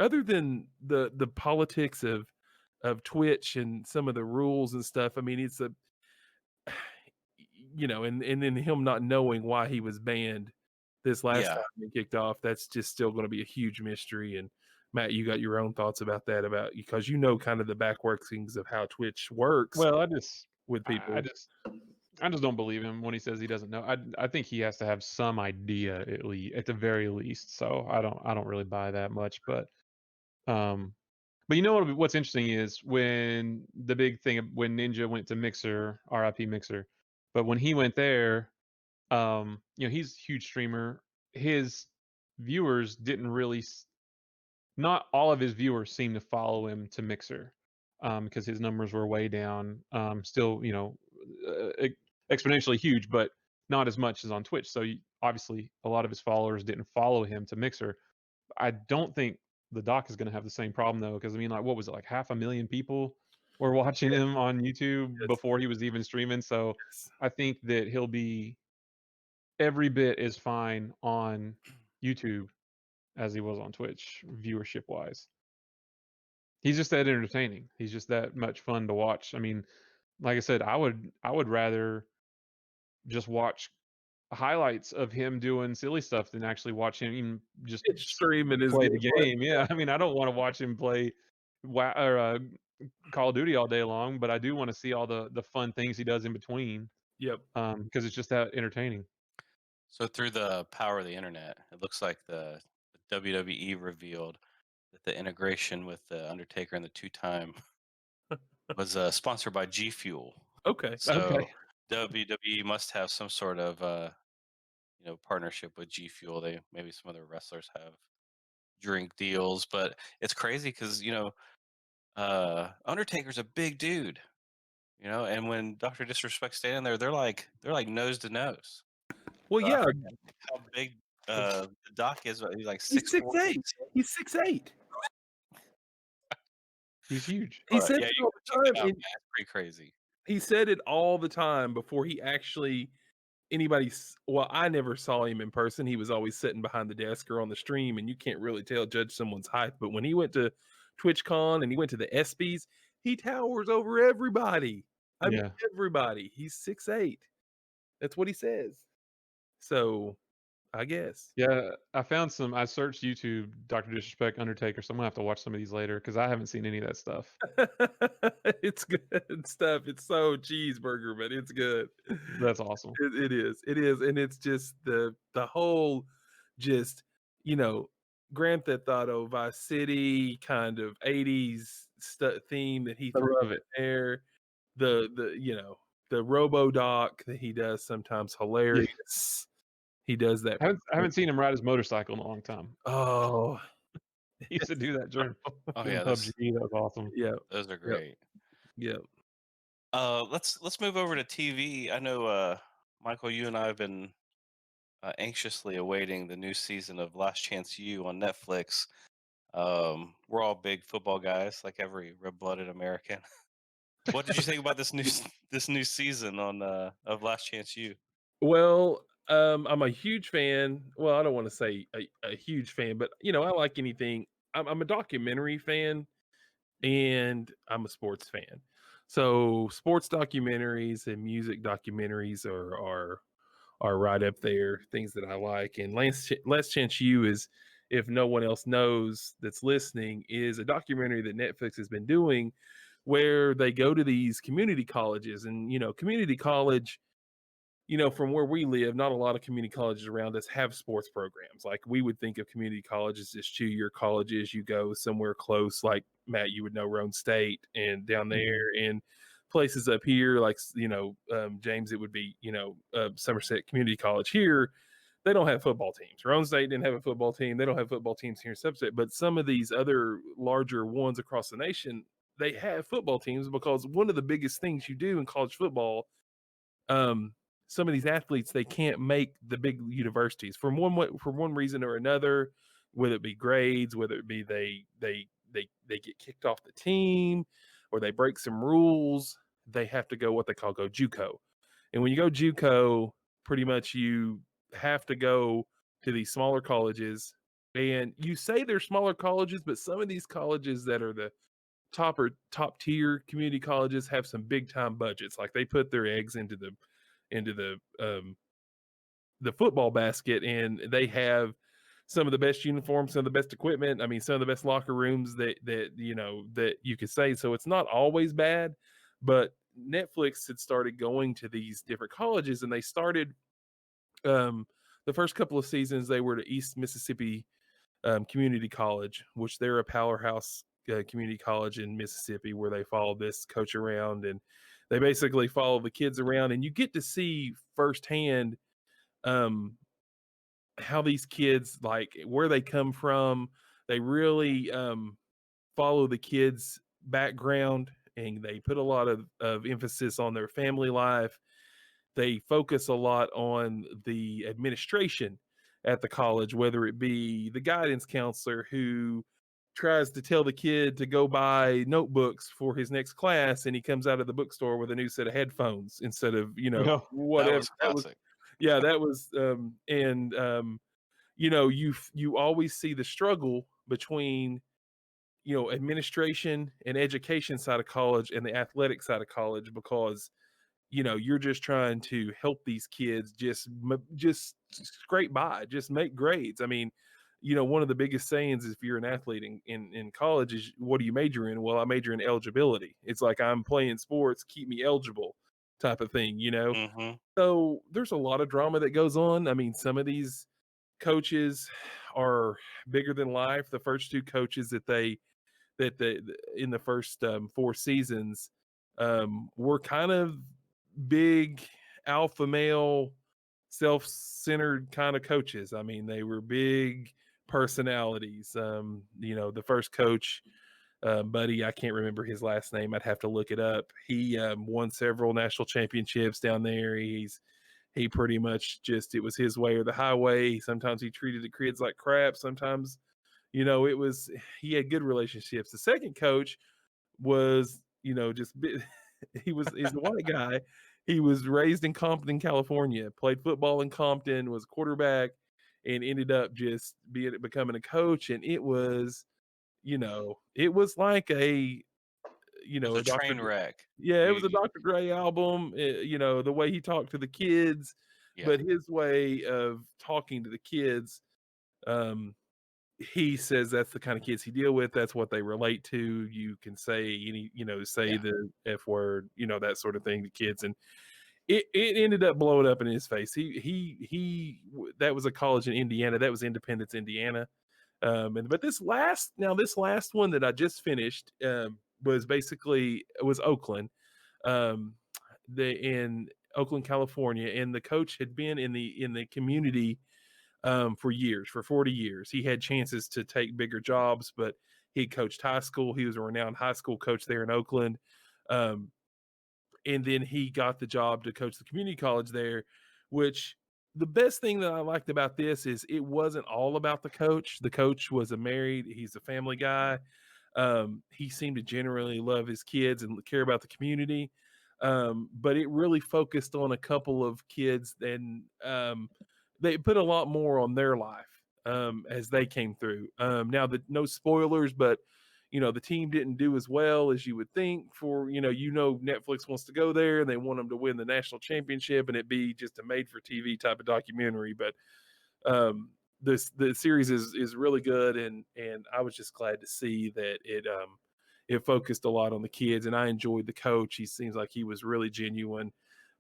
other than the politics of Twitch and some of the rules and stuff. I mean, it's a and then him not knowing why he was banned this last Yeah. time he kicked off. That's just still going to be a huge mystery. And Matt, you got your own thoughts about that, because kind of the back workings of how Twitch works Well, with people. I just don't believe him when he says he doesn't know. I think he has to have some idea at the very least. So I don't really buy that much. But what's interesting is when the big thing when Ninja went to Mixer, RIP Mixer, But when he went there, he's a huge streamer. His viewers didn't really not all of his viewers seem to follow him to Mixer, because his numbers were way down. Still, exponentially huge, but not as much as on Twitch. So obviously, a lot of his followers didn't follow him to Mixer. I don't think the doc is going to have the same problem though, because I mean, like, what was it, like 500,000 people were watching him on YouTube Yes. before he was even streaming? So Yes. I think that he'll be every bit as fine on YouTube as he was on Twitch, viewership wise. He's just that entertaining. He's just that much fun to watch. I mean, like I said, I would rather just watch highlights of him doing silly stuff than actually watch him just It's streaming is play good. the game. Yeah, I mean, I don't want to watch him play Call of Duty all day long, but I do want to see all the fun things he does in between, Yep. because it's just that entertaining. So through the power of the internet, it looks like the WWE revealed that the integration with the Undertaker and the two-time was sponsored by G Fuel. Okay. So Okay. WWE must have some sort of partnership with G Fuel. They maybe some other wrestlers have drink deals, but it's crazy because Undertaker's a big dude, and when Doctor Disrespect's standing there, they're like nose to nose. Well, I yeah, forget how big the Doc is. But he's like he's 6'4". 6'8". He's 6'8". He's huge. He But said yeah, it you all can the check time. it out, And man. It's pretty crazy. he said it all the time before he actually well, I never saw him in person. He was always sitting behind the desk or on the stream, and you can't really judge someone's height. But when he went to TwitchCon and he went to the ESPYs, he towers over everybody. I mean, Yeah. everybody. He's 6'8". That's what he says. So I guess. Yeah, I searched YouTube, Dr. Disrespect, Undertaker, so I'm gonna have to watch some of these later because I haven't seen any of that stuff. It's good stuff. It's so cheeseburger, but it's good. That's awesome. It is. It is. And it's just the whole just, Grand Theft Auto Vice City kind of 80s theme that he I threw love in it. there. The Robo Doc that he does sometimes hilarious. He does that. I haven't seen him ride his motorcycle in a long time. Oh, He used to do that during Oh in yeah, PUBG. That was awesome. yeah. those are Yep. great. Yeah. Let's move over to TV. I know, Michael, you and I have been anxiously awaiting the new season of Last Chance U on Netflix. We're all big football guys, like every red-blooded American. What did you think about this new season of Last Chance U? Well, I'm a huge fan. Well, I don't want to say a huge fan, but I like anything. I'm a documentary fan and I'm a sports fan. So sports documentaries and music documentaries are right up there. Things that I like. And Last Chance U is, if no one else knows that's listening, is a documentary that Netflix has been doing, where they go to these community colleges and community college. From where we live, not a lot of community colleges around us have sports programs. Like we would think of community colleges as 2-year colleges. You go somewhere close, like Matt, you would know Roan State, and down there, and places up here, like James, it would be Somerset Community College here. They don't have football teams. Roan State didn't have a football team. They don't have football teams here in Somerset. But some of these other larger ones across the nation, they have football teams, because one of the biggest things you do in college football, some of these athletes, they can't make the big universities for one reason or another, whether it be grades, whether it be they get kicked off the team, or they break some rules. They have to go what they call JUCO. And when you go JUCO, pretty much you have to go to these smaller colleges. And you say they're smaller colleges, but some of these colleges that are the top tier community colleges have some big time budgets. Like they put their eggs into the football basket, and they have some of the best uniforms, some of the best equipment. I mean, some of the best locker rooms that you could say. So it's not always bad, but Netflix had started going to these different colleges, and they started the first couple of seasons. They were to East Mississippi Community College, which they're a powerhouse community college in Mississippi, where they follow this coach around, and they basically follow the kids around, and you get to see firsthand how these kids, like, where they come from. They really follow the kids' background, and they put a lot of emphasis on their family life. They focus a lot on the administration at the college, whether it be the guidance counselor who tries to tell the kid to go buy notebooks for his next class, and he comes out of the bookstore with a new set of headphones instead of, Yeah. That whatever. was classic. That was you always see the struggle between administration and education side of college and the athletic side of college, because you're just trying to help these kids just scrape by, just make grades. I mean, one of the biggest sayings, if you're an athlete in college, is, what do you major in? Well, I major in eligibility. It's like, I'm playing sports, keep me eligible, type of thing. Hmm. So there's a lot of drama that goes on. I mean, some of these coaches are bigger than life. The first two coaches that in the first 4 seasons were kind of big alpha male, self-centered kind of coaches. I mean, they were big personalities. The first coach, Buddy, I can't remember his last name. I'd have to look it up. He won several national championships down there. He pretty much just, it was his way or the highway. Sometimes he treated the kids like crap. Sometimes, it was, he had good relationships. The second coach was, just he's a white guy. He was raised in Compton, California, played football in Compton, was a quarterback, and ended up just becoming a coach. And it was like a, It was a a Dr. train wreck. Yeah, it was a Dr. Dre album. The way he talked to the kids, Yeah. but his way of talking to the kids, he says that's the kind of kids he deal with. That's what they relate to. You can say say Yeah. the F word, that sort of thing to kids, and it ended up blowing up in his face. That was a college in Indiana. That was Independence, Indiana. But this last one that I just finished was Oakland, um, in Oakland, California, and the coach had been in the community for years, for 40 years. He had chances to take bigger jobs, but he coached high school. He was a renowned high school coach there in Oakland. Um, and then he got the job to coach the community college there, which the best thing that I liked about this is it wasn't all about the coach. The coach was he's a family guy. He seemed to generally love his kids and care about the community. But it really focused on a couple of kids, and they put a lot more on their life as they came through. Now, no spoilers, but the team didn't do as well as you would think. For Netflix wants to go there and they want them to win the national championship, and it be just a made-for-TV type of documentary. But the series is really good, and I was just glad to see that it focused a lot on the kids, and I enjoyed the coach. He seems like he was really genuine,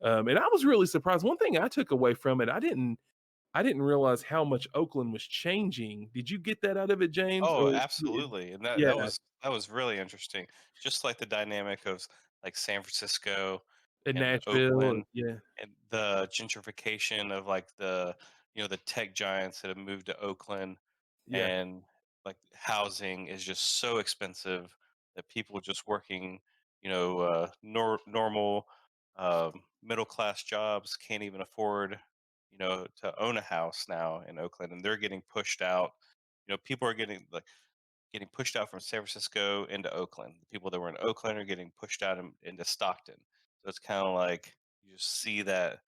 and I was really surprised. One thing I took away from it, I didn't realize how much Oakland was changing. Did you get that out of it, James? Oh, Or absolutely. And that yeah, was really interesting. Just like the dynamic of like San Francisco in and Nashville, Oakland, yeah, and the gentrification of like the tech giants that have moved to Oakland, yeah, and like housing is just so expensive that people just working, normal middle class jobs can't even afford, to own a house now in Oakland, and they're getting pushed out. People are getting pushed out from San Francisco into Oakland. The people that were in Oakland are getting pushed out into Stockton. So it's kind of like you just see that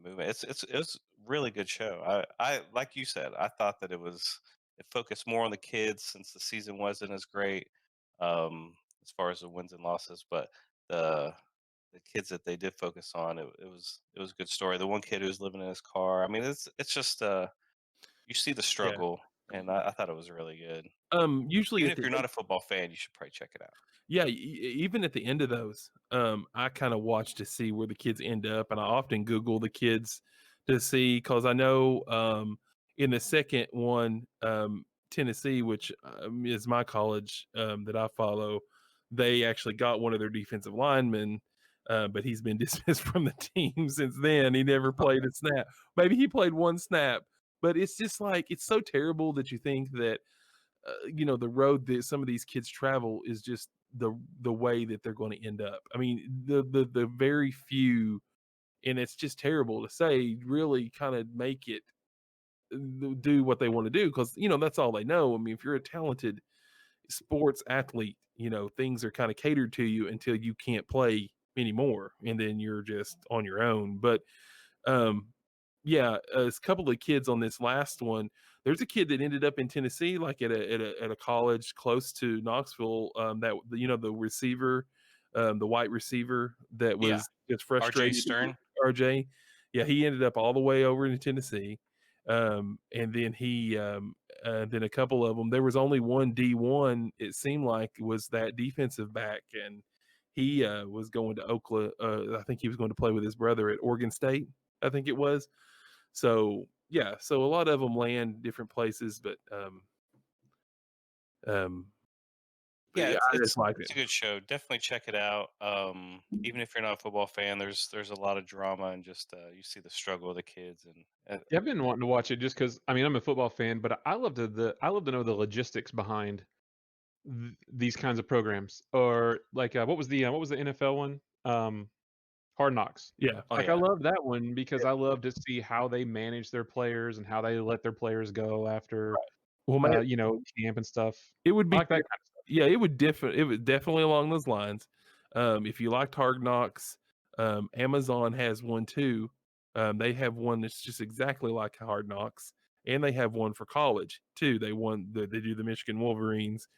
movement. It's a really good show. I like you said, I thought that it focused more on the kids since the season wasn't as great, as far as the wins and losses, but the the kids that they did focus on, it was a good story. The one kid who was living in his car. I mean, it's just you see the yeah. struggle, and I thought it was really good. Usually Even at if the you're not a football fan, you should probably check it out. Yeah, even at the end of those, I kind of watch to see where the kids end up, and I often Google the kids to see, because I know in the second one, Tennessee, which is my college that I follow, they actually got one of their defensive linemen but he's been dismissed from the team since then. He never played a snap. Maybe he played one snap, but it's just like it's so terrible that you think that the road that some of these kids travel is just the way that they're going to end up. I mean, the very few, and it's just terrible to say, really kind of make it do what they want to do because that's all they know. I mean, if you're a talented sports athlete, things are kind of catered to you until you can't play anymore, and then you're just on your own. But um, yeah, a couple of kids on this last one. There's a kid that ended up in Tennessee, like at a college close to Knoxville. That the receiver, the white receiver that Yeah. was just RJ frustrated. Stern. RJ, yeah, he ended up all the way over in Tennessee, and then a couple of them. There was only one D1. It seemed like was that defensive back, and he was going to Oklahoma. I think he was going to play with his brother at Oregon State. I think it was. So yeah, so a lot of them land different places, but Yeah, yeah, it's I it's just like it's it. a good show. Definitely check it out. Even if you're not a football fan, there's a lot of drama and just you see the struggle of the kids and Yeah, I've been wanting to watch it just because I mean I'm a football fan, but I love I love to know the logistics behind these kinds of programs. Or like what was the NFL one? Hard Knocks. Yeah, oh Like I yeah, love that one because I love to see how they manage their players and how they let their players go after well, man, camp and stuff. it would I be like that kind of stuff. yeah, it would definitely along those lines. If you liked Hard Knocks, Amazon has one too. They have one that's just exactly like Hard Knocks, and they have one for college too. They do the Michigan Wolverines,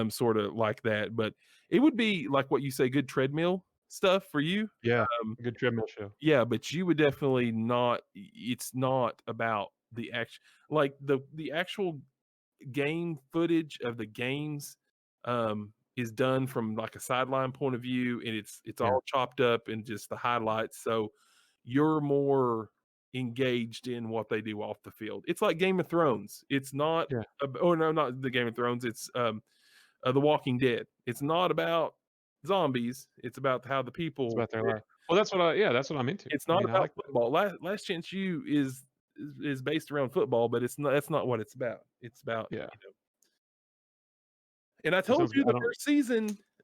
sort of like that. But it would be like what you say, good treadmill stuff for you. Yeah, Um, a good treadmill show. yeah, but you would definitely not. It's not about the action, like the actual game footage of the games is done from like a sideline point of view, and it's Yeah, all chopped up and just the highlights, so you're more engaged in what they do off the field. It's like Game of Thrones. It's not yeah, oh no, not the Game of Thrones. It's The Walking Dead. It's not about zombies. It's about how the it's people. about their life. Well, that's what I'm into. It's I not mean, I about like that. football. Last Chance U is based around football, but it's not. That's not what it's about. It's about Yeah, And that sounds good.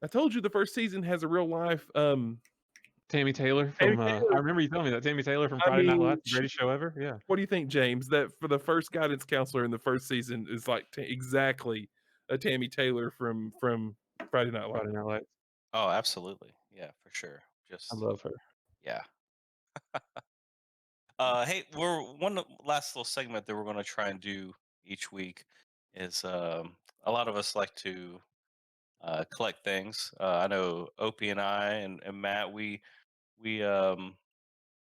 I told you the first season has a real life. Tammy Taylor Tammy from I Taylor. remember you telling me that Tammy Taylor from I Friday Night mean, Lights, the greatest show ever. Yeah, what do you think, James? That for the first guidance counselor in the first season is like exactly a Tammy Taylor from Friday Night Lights. Friday Night Lights. oh absolutely, yeah, for sure. I Just love her. yeah. Hey, we're one last little segment that we're going to try and do each week is a lot of us like to collect things. I know Opie and I and Matt we um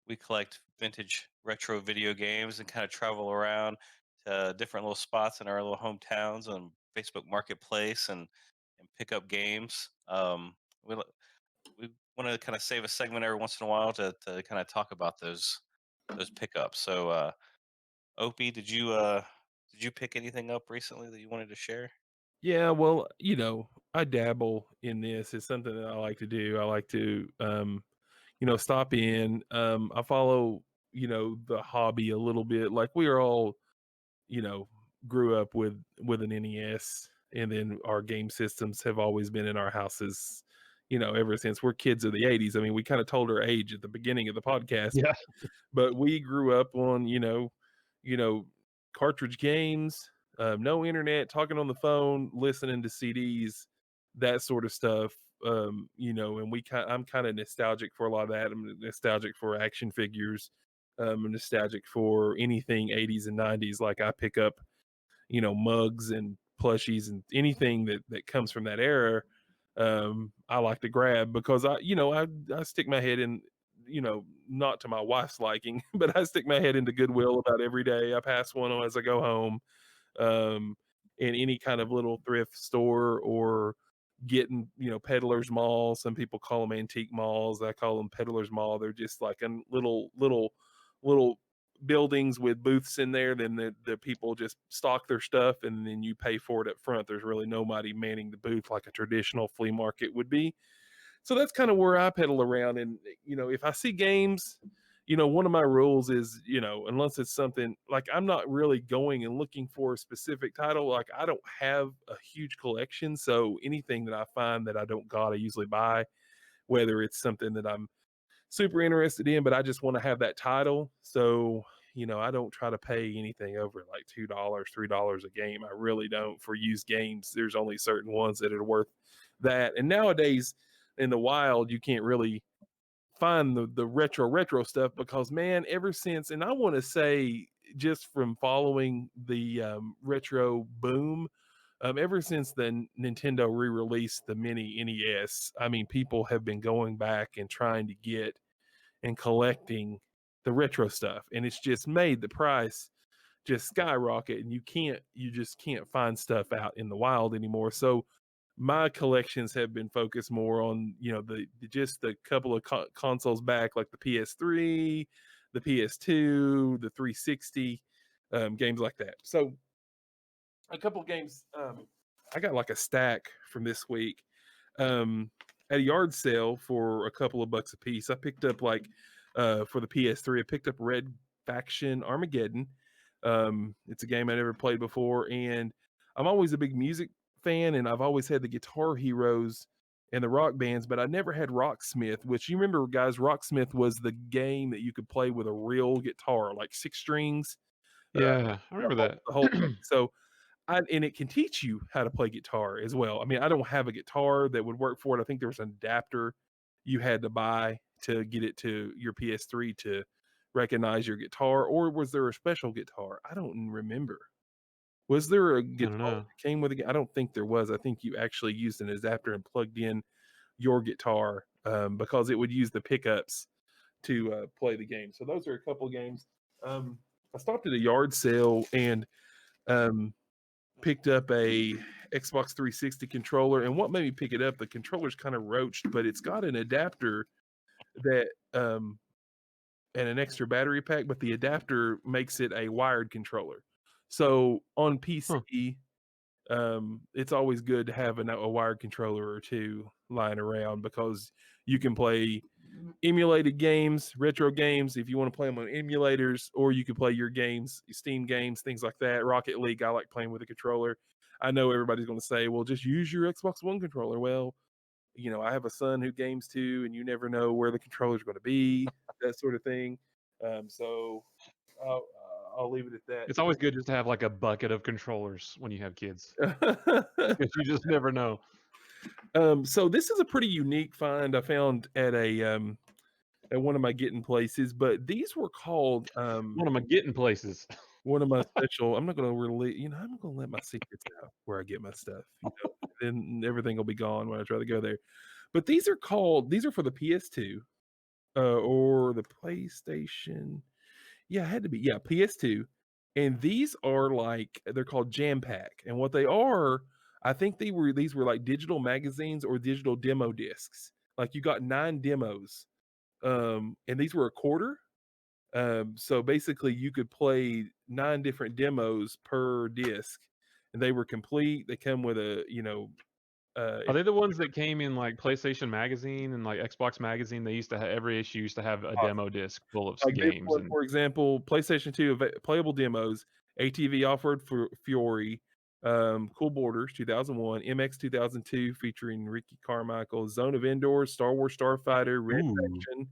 we collect vintage retro video games and kind of travel around to different little spots in our little hometowns on Facebook Marketplace and pick up games. We want to kind of save a segment every once in a while to kind of talk about those pickups. So Opie, did you pick anything up recently that you wanted to share? Yeah, well, I dabble in this. It's something that I like to do. I like to stop in. I follow the hobby a little bit. Like we are all you know, grew up with an NES, and then our game systems have always been in our houses, ever since we're kids of the 80s. I mean, we kind of told our age at the beginning of the podcast, Yeah, but we grew up on, you know, cartridge games, no internet, talking on the phone, listening to CDs, that sort of stuff. And I'm kind of nostalgic for a lot of that. I'm nostalgic for action figures. I'm nostalgic for anything 80s and 90s. Like I pick up, mugs and plushies and anything that comes from that era. I like to grab because I stick my head in, not to my wife's liking, but I stick my head into Goodwill about every day. I pass one as I go home. Um, in any kind of little thrift store or getting, peddlers mall. Some people call them antique malls. I call them peddlers mall. They're just like a little buildings with booths in there. Then the people just stock their stuff and then you pay for it up front. There's really nobody manning the booth like a traditional flea market would be. So that's kind of where I pedal around. And, if I see games, one of my rules is, unless it's something like I'm not really going and looking for a specific title, like I don't have a huge collection. So anything that I find that I don't got, I usually buy, whether it's something that I'm super interested in, but I just want to have that title. So, I don't try to pay anything over like $2, $3 a game. I really don't for used games. There's only certain ones that are worth that. And nowadays in the wild, you can't really find the retro stuff because, man, ever since, and I want to say just from following the retro boom, ever since the Nintendo re-released the mini NES, I mean, people have been going back and trying to get and collecting the retro stuff, and it's just made the price just skyrocket, and you just can't find stuff out in the wild anymore. So my collections have been focused more on just the couple of consoles back, like the PS3, the PS2, the 360, games like that. So a couple of games, I got like a stack from this week, at a yard sale for a couple of bucks a piece. I picked up for the PS3, I picked up Red Faction Armageddon. It's a game I never played before, and I'm always a big music fan, and I've always had the Guitar Heroes and the rock bands, but I never had Rocksmith, which, you remember, guys, Rocksmith was the game that you could play with a real guitar, like 6 strings. Yeah, I remember that. The whole thing. So and it can teach you how to play guitar as well. I mean, I don't have a guitar that would work for it. I think there was an adapter you had to buy to get it to your PS3 to recognize your guitar, or was there a special guitar? I don't remember. Was there a I don't guitar know. that came with it? I don't think there was. I think you actually used an adapter and plugged in your guitar, because it would use the pickups to play the game. So those are a couple of games. I stopped at a yard sale and um, picked up a Xbox 360 controller. And what made me pick it up, the controller's kind of roached, but it's got an adapter that and an extra battery pack, but the adapter makes it a wired controller. So on Huh. PC, it's always good to have a wired controller or two lying around because you can play emulated games, retro games, if you want to play them on emulators, or you can play your games, Steam games, things like that. Rocket League, I like playing with a controller. I know everybody's going to say, well, just use your Xbox One controller. Well, I have a son who games too, and you never know where the controller's going to be, that sort of thing. So I'll, I'll leave it at It's always good just to have like a bucket of controllers when you have kids, that. because you just never know. So this is a pretty unique find I found at one of my getting places, but these were called What am I getting places? one of my special. I'm not going to really, I'm going to let my secrets out where I get my stuff. Then everything will be gone when I try to go there. But these are for the PS2 or the PlayStation. Yeah, it had to be. Yeah, PS2. And these are they're called Jam Pack. And what they are, I think these were like digital magazines or digital demo discs. Like you got 9 demos. And these were a quarter. So basically you could play 9 different demos per disc, and they were complete. They come with Are they the ones that came in like PlayStation Magazine and like Xbox Magazine? They used to have every issue used to have a demo disc full of like this games one, and for example, PlayStation 2 playable demos, ATV Off-Road Fury, Cool Borders 2001, MX 2002 featuring Ricky Carmichael, Zone of Endor, Star Wars Starfighter, Red ooh, Faction,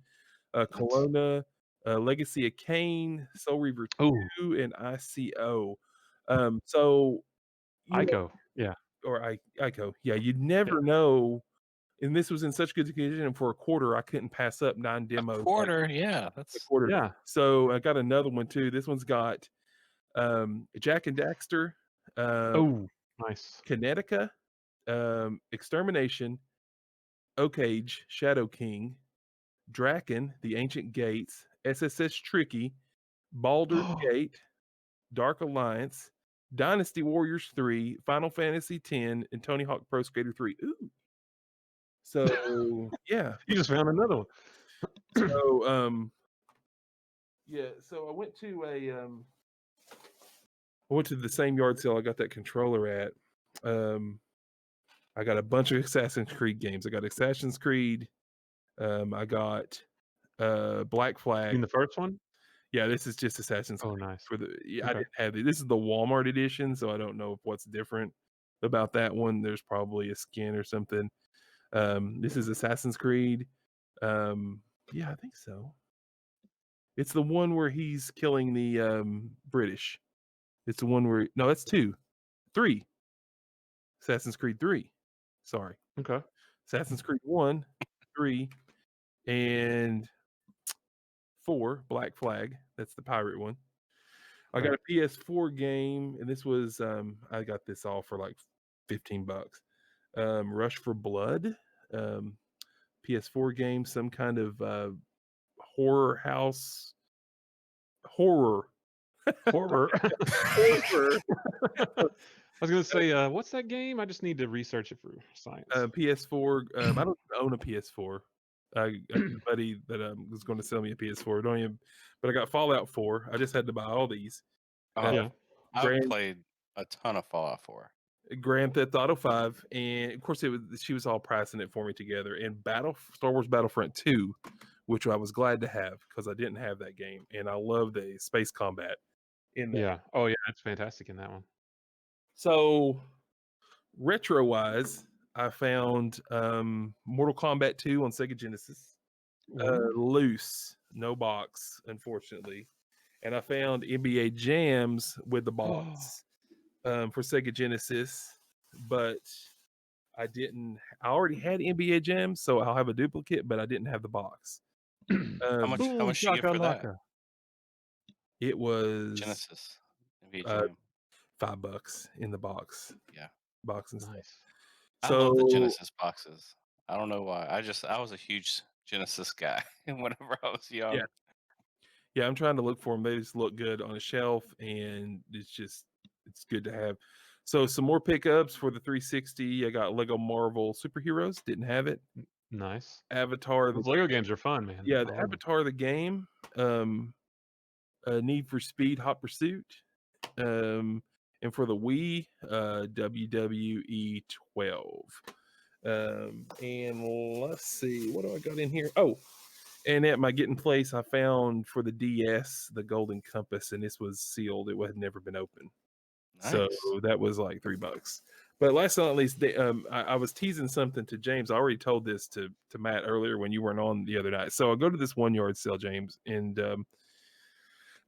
what? Kelowna, Legacy of Kain, Soul Reaver Oh, 2, and ICO. So you know, Ico. Yeah. or ICO, yeah, you'd Yeah. never know. And this was in such good condition for a quarter. I couldn't pass up 9 A demos like quarter, yeah, a that's quarter. Yeah. So I got another one too. This one's got Jack and Daxter, Oh, nice. Kinetica, Extermination, Oak Age, Shadow King, Draken, The Ancient Gates, SSS Tricky, Baldur's Gate, Dark Alliance, Dynasty Warriors 3, Final Fantasy 10, and Tony Hawk Pro Skater 3. Ooh. So yeah. You just found another one. So yeah, so I went to the same yard sale I got that controller at. I got a bunch of Assassin's Creed games. I got Assassin's Creed. I got Black You Flag. mean the first one? Yeah, this is just Assassin's Oh, Creed. nice. For the I Okay. didn't have it. This is the Walmart edition, so I don't know what's different about that one. There's probably a skin or something. This is Assassin's Creed. Yeah, I think so. It's the one where he's killing the British. It's the one where no, that's 2. 3. Assassin's Creed 3. Sorry. Okay. Assassin's Creed 1, 3, and 4, Black Flag. That's the pirate one. I got Right. a PS4 game, and this was I got this all for like $15. Rush for Blood, PS4 game, some kind of horror house horror. Horror. Horror. I was gonna say, what's that game? I just need to research it for science. PS4. I don't own a PS4. I got a buddy that was going to sell me a PS4. Don't even, but I got Fallout 4. I just had to buy all these. Oh, Yeah. I've Grand played a ton of Fallout 4. Grand Theft Auto 5, and of course she was all pricing it for me together. And Star Wars Battlefront 2, which I was glad to have because I didn't have that game, and I love the space combat in that. Yeah. Oh, yeah. It's fantastic in that one. So retro wise, I found Mortal Kombat 2 on Sega Genesis, Ooh. loose, no box, unfortunately, and I found NBA Jams with the box. For Sega Genesis, but I didn't. I already had NBA Jam, so I'll have a duplicate, but I didn't have the box. How much you get for that? It was Genesis. NBA Jam. $5 in the box. Yeah. Box and stuff. Nice. I love the So Genesis boxes. I don't know why. I was a huge Genesis guy whenever I was young. yeah, I'm trying to look for them. They just look good on a shelf, and it's good to have. So some more pickups for the 360. I got Lego Marvel Superheroes. Didn't have it. Nice. Avatar. Those Lego games are fun, man. Yeah, I the love 'em. Avatar the game. Need for Speed Hot Pursuit. And for the Wii, WWE 12. And let's see, what do I got in here? Oh, and at my Getting Place, I found for the DS the Golden Compass, and this was sealed. It had never been opened. So Nice. that was like $3. But last but not least, I was teasing something to James. I already told this to Matt earlier when you weren't on the other night. So I go to this 1 yard sale, James, and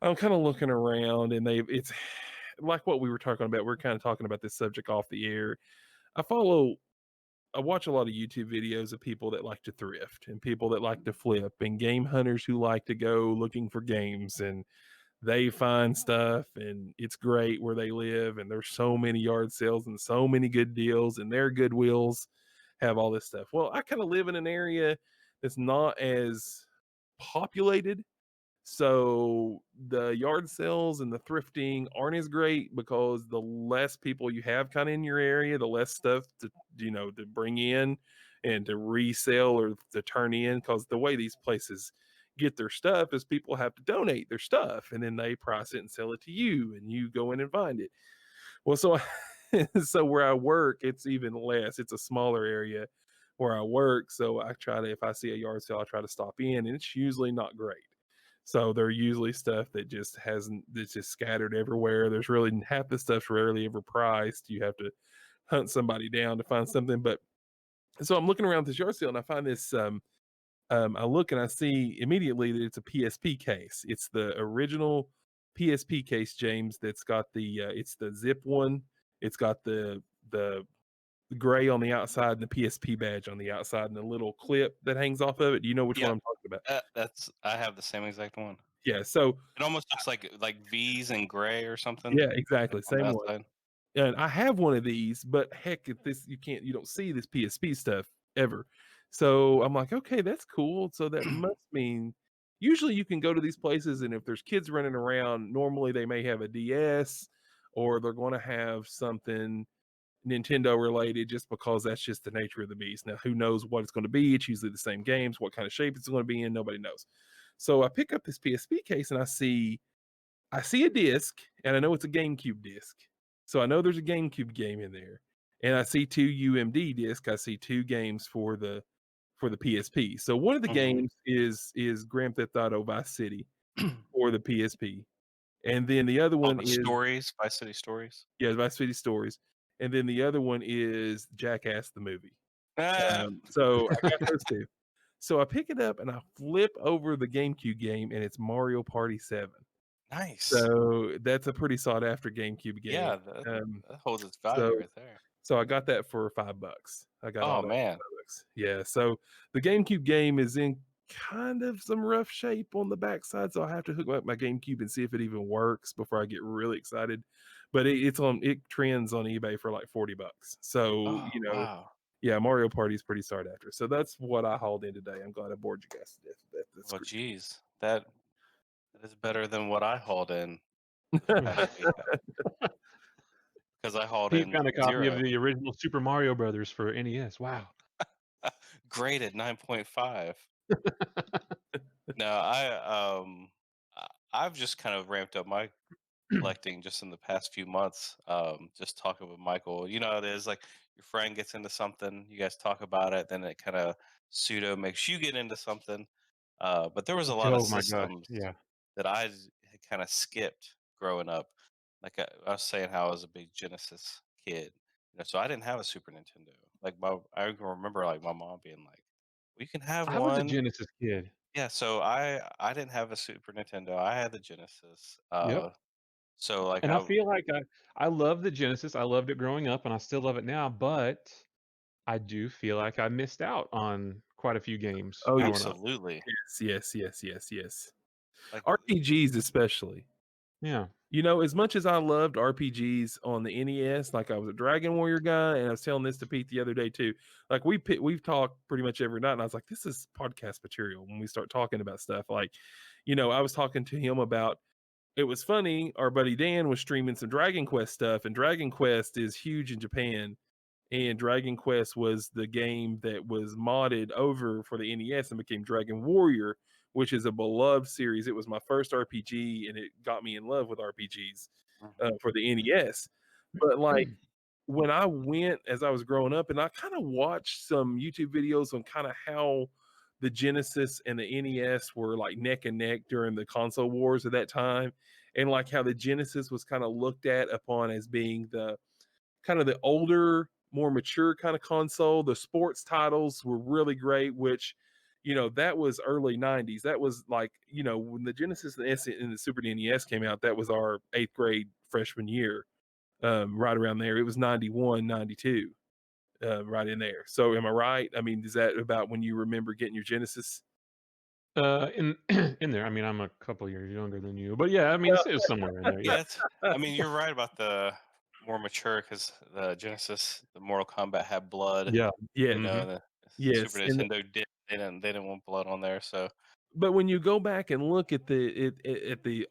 I'm kind of looking around, and it's like what we were talking about. We're kind of talking about this subject off the air. I watch a lot of YouTube videos of people that like to thrift and people that like to flip and game hunters who like to go looking for games, and they find stuff, and it's great where they live, and there's so many yard sales and so many good deals, and their Goodwills have all this stuff. Well, I kind of live in an area that's not as populated, so the yard sales and the thrifting aren't as great because the less people you have kind of in your area, the less stuff to bring in and to resell or to turn in. Because the way these places get their stuff is people have to donate their stuff, and then they price it and sell it to you, and you go in and find it. Well, so so where I work, it's even less. It's a smaller area where I work, so I try to, if I see a yard sale, I try to stop in, and it's usually not great. So they're usually stuff that's just scattered everywhere. There's really half the stuff's rarely ever priced. You have to hunt somebody down to find something. But so I'm looking around this yard sale, and I find this. I look and I see immediately that it's a PSP case. It's the original PSP case, James. That's got it's the zip one. It's got the gray on the outside and the PSP badge on the outside and the little clip that hangs off of it. Do you know which one I'm talking about? I have the same exact one. Yeah. So It almost looks like V's in gray or something. yeah, exactly. On the Same one. outside. And I have one of these, but heck, if you don't see this PSP stuff ever. So I'm like, okay, that's cool. So that must mean usually you can go to these places, and if there's kids running around, normally they may have a DS or they're going to have something Nintendo related, just because that's just the nature of the beast. Now, who knows what it's going to be? It's usually the same games. What kind of shape it's going to be in, nobody knows. So I pick up this PSP case, and I see a disc, and I know it's a GameCube disc. So I know there's a GameCube game in there. and I see 2 UMD discs. I see 2 games for the PSP. So one of the Mhm. games is Grand Theft Auto Vice City for the PSP, and then the other Oh, one the is stories, Vice City Stories? yeah, Vice City Stories, and then the other one is Jackass the movie. Ah, So I got those 2. So I pick it up and I flip over the GameCube game, and it's Mario Party 7. nice. So that's a pretty sought after GameCube game. Yeah, that Um, that holds its value so right there. so I got that for $5. I got all Oh, that for man. $5. Yeah, so the GameCube game is in kind of some rough shape on the backside, so I have to hook up my GameCube and see if it even works before I get really excited. But it trends on eBay for like $40. So, Oh, wow. yeah, Mario Party is pretty sought after. So that's what I hauled in today. I'm glad I bored you guys to death. That's Well, great. geez, that is better than what I hauled in this past week, because I hauled Pete in found a copy of 0. the original Super Mario Brothers for NES. Wow. Graded 9.5. No, I've just kind of ramped up my collecting just in the past few months. Just talking with Michael, you know how it is, like your friend gets into something, you guys talk about it, then it kind of pseudo makes you get into something. But there was a lot of Oh my gosh. systems Yeah. that had kind of skipped growing up. Like I was saying, how I was a big Genesis kid, so I didn't have a Super Nintendo. Like I can remember like my mom being like, "We can have I was a one." Genesis kid. Yeah, so I didn't have a Super Nintendo. I had the Genesis. Yep. So like And I feel like I love the Genesis. I loved it growing up and I still love it now, but I do feel like I missed out on quite a few games Oh, yeah. growing up. absolutely Yes. like RPGs especially. Yeah. As much as I loved RPGs on the NES, like I was a Dragon Warrior guy, and I was telling this to Pete the other day too. Like we've talked pretty much every night, and I was like, this is podcast material when we start talking about stuff. Like, I was talking to him about it was funny. Our buddy Dan was streaming some Dragon Quest stuff, and Dragon Quest is huge in Japan. And Dragon Quest was the game that was modded over for the NES and became Dragon Warrior, which is a beloved series. It was my first RPG, and it got me in love with RPGs mhm, for the NES. But like when I went as I was growing up, and I kind of watched some YouTube videos on kind of how the Genesis and the NES were like neck and neck during the console wars of that time, and like how the Genesis was kind of looked at upon as being the kind of the older, more mature kind of console. The sports titles were really great, which that was early 90s. That was like, when the Genesis and the Super NES came out, that was our 8th grade freshman year. Right around there. It was 91, 92, right in there. So am I right? I mean, is that about when you remember getting your Genesis? In in there. I mean, I'm a couple years younger than you, but yeah, I mean, Well, it's somewhere in there. Yeah. yeah, I mean, you're right about the more mature, because the Genesis, the Mortal Kombat had blood. Yeah. yeah, Mhm. The Super yes. And Nintendo did. They didn't want blood on there. So but when you go back and look at the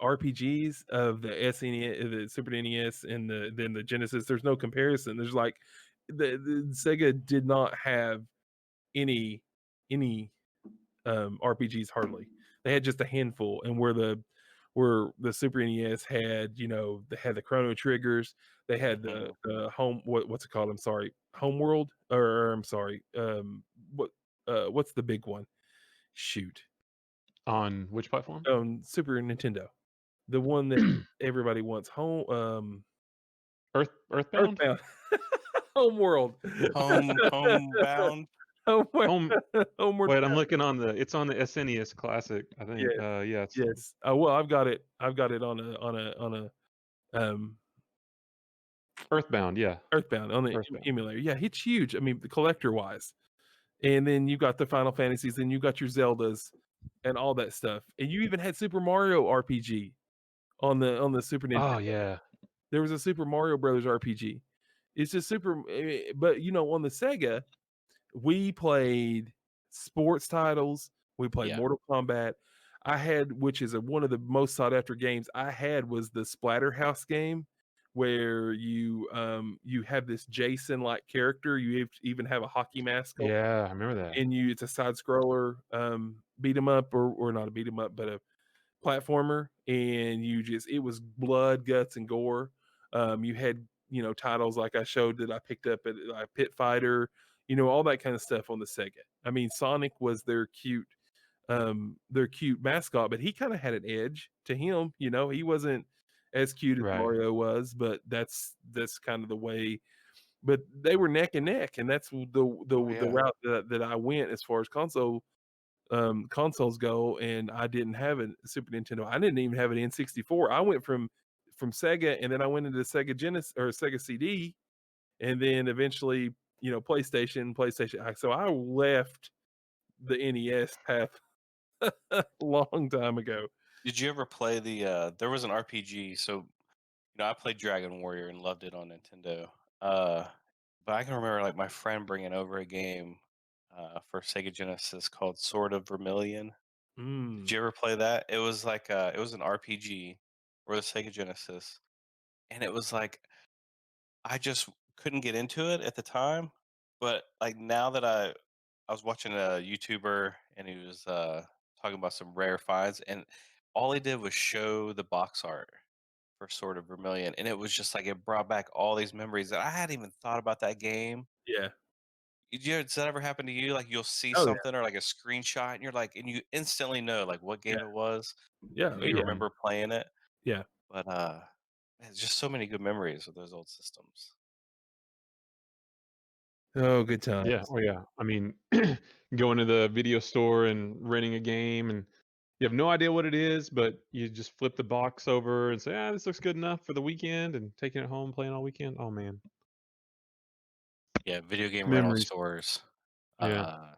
RPGs of the SNES, the Super NES, and the Genesis, there's no comparison. There's like the Sega did not have any RPGs hardly. They had just a handful, and where the Super NES had, they had the Chrono Triggers, they had the mhm. home what's it called? I'm sorry, Homeworld, or I'm sorry, what's the big one? Shoot, On which platform? Super Nintendo, the one that everybody wants, Earthbound? Earthbound, Homeworld, Homebound. Homeward, Home Homeward. Wait, I'm looking on it's on the SNES Classic, I think. Yes, Yeah, it's yes. Well, I've got it. I've got it on a um Earthbound, yeah. Earthbound on the Earthbound. emulator. Yeah, it's huge. I mean, the collector wise. And then you got the Final Fantasies, then you got your Zeldas and all that stuff. And you even had Super Mario RPG on the Super Nintendo. Oh, yeah. There was a Super Mario Brothers RPG. It's just but on the Sega, we played sports titles. We played Yeah. Mortal Kombat. I had, which is one of the most sought after games I had, was the Splatterhouse game, where you have this Jason like character. Even have a hockey mask on, Yeah, I remember that. and it's a side scroller beat 'em up, or not a beat 'em up, but a platformer, and it was blood, guts, and gore. You had titles like I showed that I picked up at Pit Fighter, all that kind of stuff on the Sega. I mean, Sonic was their cute mascot, but he kind of had an edge to him. He wasn't as cute as Right. Mario was, but that's kind of the way. But they were neck and neck, and that's Oh the yeah. route that I went as far as consoles go. And I didn't have a Super Nintendo. I didn't even have an N64. I went from Sega, and then I went into Sega Genesis or Sega CD, and then eventually, PlayStation. So I left the NES path a long time ago. Did you ever play there was an RPG, so I played Dragon Warrior and loved it on Nintendo. Uh but I can remember like my friend bringing over a game for Sega Genesis called Sword of Vermilion. Did Mm, you ever play that? It was like it was an RPG for the Sega Genesis, and it was like I just couldn't get into it at the time, but like now that I was watching a YouTuber and he was talking about some rare finds, and all he did was show the box art for Sword of Vermilion, and it was just like it brought back all these memories that I hadn't even thought about that game. yeah. Does that ever happen to you? Like you'll see Oh, yeah. something or like a screenshot, and you're like, and you instantly know like what Yeah. game it was, Yeah. and Oh, you yeah. remember playing it. Yeah. But man, just so many good memories with those old systems. Oh, good Yeah. times. Oh, yeah. I mean, going to the video store and renting a game, and you have no idea what it is, but you just flip the box over and say, "Ah, this looks good enough for the weekend," and taking it home, playing all weekend. Oh man, Yeah, video game rental memories. stores. Yeah. Uh,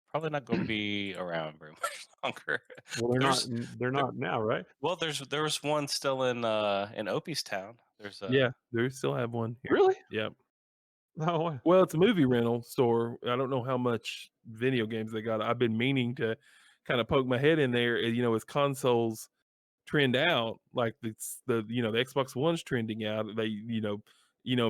Probably not going to be around very much longer. Well, they're not. There's They're there, not now, right? well, there was one still in Opie's town. There's Yeah. They still have one here. Really? Yep. No way. Well, it's a movie rental store. I don't know how much video games they got. I've been meaning to kind of poke my head in there, as consoles trend out, like the Xbox One's trending out. They,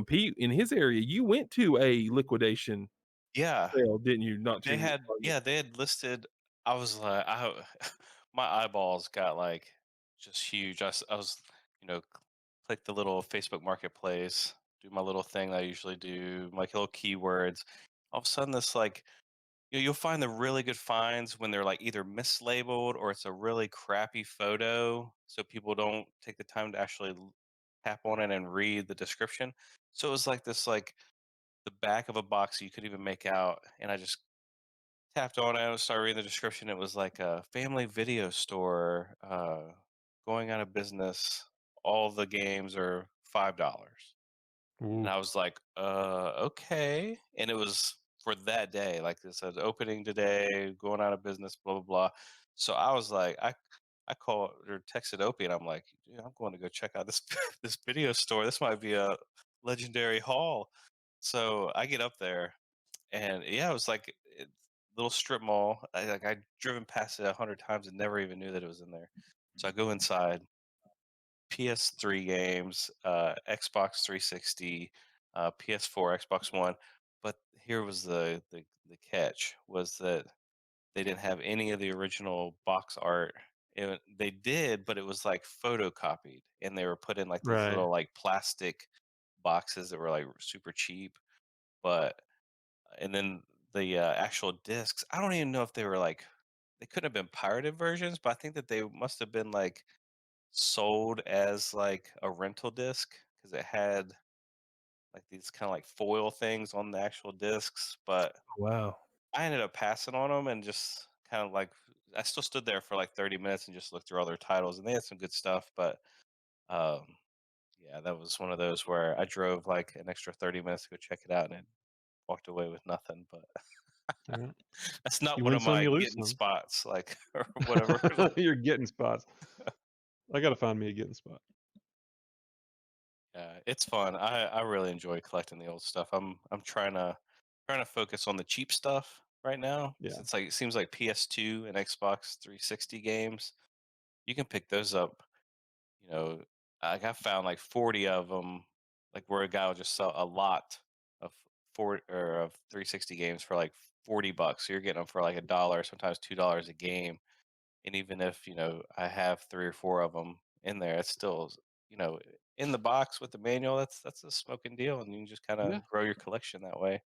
Pete in his area, you went to a liquidation Yeah, sale, didn't you? Not too long ago. they had listed. I was like, my eyeballs got like just huge. I was click the little Facebook Marketplace, do my little thing that I usually do, like little keywords. All of a sudden, this like you'll find the really good finds when they're like either mislabeled or it's a really crappy photo, so people don't take the time to actually tap on it and read the description. So it was like this, like the back of a box you couldn't even make out, and I just tapped on it and started reading the description. It was like a family video store going out of business. All the games are $5. And Ooh. I was like, okay. And it was for that day. Like it said, opening today, going out of business, blah, blah, blah. So I was like, I called or texted Opie and I'm like, dude, I'm going to go check out this this video store. This might be a legendary haul. So I get up there and yeah, it was like little strip mall. I'd driven past it 100 times and never even knew that it was in there. So I go inside, PS3 games, Xbox 360, PS4, Xbox One. But here was the catch was that they didn't have any of the original box art. They did, but it was like photocopied, and they were put in like these Right. little like plastic boxes that were like super cheap. But and then the actual discs, I don't even know if they were like they couldn't have been pirated versions, but I think that they must have been like sold as like a rental disc because it had like these kind of like foil things on the actual discs. But Wow. I ended up passing on them and just kind of like I still stood there for like 30 minutes and just looked through all their titles, and they had some good stuff. But um, yeah, that was one of those where I drove like an extra 30 minutes to go check it out and it walked away with nothing. But Yeah. that's not You one win of some, my you lose getting some. spots, like or whatever. You're getting spots. I gotta find me a getting spot. Yeah, it's fun. I really enjoy collecting the old stuff. I'm trying to focus on the cheap stuff right now. 'Cause Yeah. it's like it seems like PS2 and Xbox 360 games, you can pick those up. You know, like I found like 40 of them, like where a guy will just sell a lot of of 360 games for like $40. So you're getting them for like a dollar, sometimes $2 a game. And even if I have three or four of them in there, it's still you know in the box with the manual, that's a smoking deal, and you can just kind of Yeah. grow your collection that way.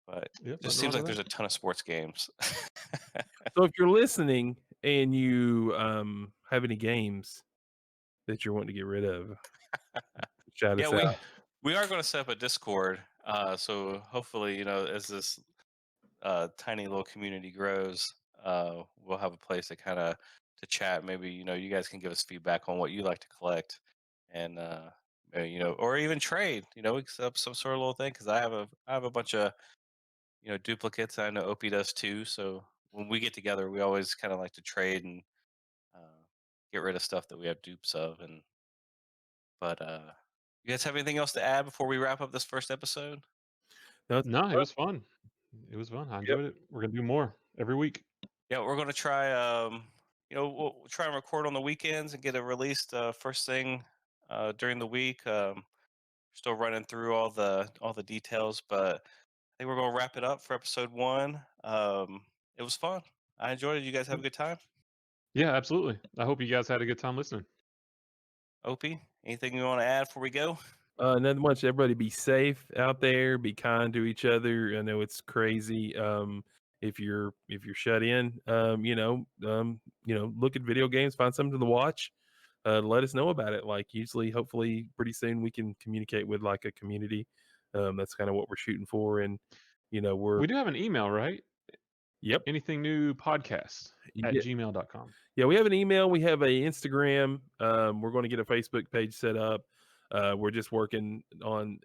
But Yep. it just Nothing seems wrong like with there's that. a ton of sports games. So if you're listening and you have any games that you're wanting to get rid of, shout Yeah, us out. we are going to set up a Discord. So hopefully, as this tiny little community grows, we'll have a place to chat. Maybe you guys can give us feedback on what you like to collect, and or even trade. We can set up some sort of little thing because I have a bunch of duplicates. I know Opie does too. So when we get together, we always kind of like to trade and uh, get rid of stuff that we have dupes of. But you guys have anything else to add before we wrap up this first episode? No, it's No, it fun. was fun. It was fun. I Yep. enjoyed it. We're gonna do more every week. Yeah, we're gonna try. We'll try and record on the weekends and get it released first thing during the week. Still running through all the details, but I think we're gonna wrap it up for episode 1. It was fun. I enjoyed it. You guys have a good time? Yeah, absolutely. I hope you guys had a good time listening. Opie, anything you want to add before we go? Nothing much. Everybody be safe out there. Be kind to each other. I know it's crazy. If you're shut in, look at video games, find something to watch. Let us know about it. Like usually, hopefully, pretty soon we can communicate with like a community. That's kind of what we're shooting for, and we're We do have an email, right? yep. Anything new podcast at Yeah, gmail.com. yeah, we have an email. We have a Instagram. We're going to get a Facebook page set up. We're just working on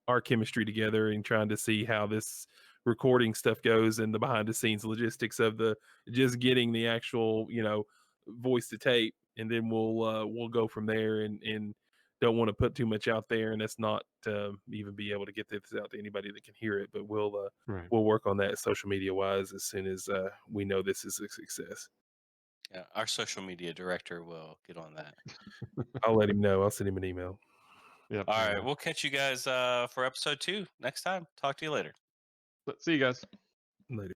our chemistry together and trying to see how this recording stuff goes and the behind the scenes logistics of the just getting the actual voice to tape, and then we'll go from there and don't want to put too much out there, and that's not even be able to get this out to anybody that can hear it, but Right. we'll work on that social media wise as soon as we know this is a success. Yeah, our social media director will get on that. I'll let him know. I'll send him an email. Yep. All There you right, go. we'll catch you guys for episode 2 next time. Talk to you later. See you guys. Later.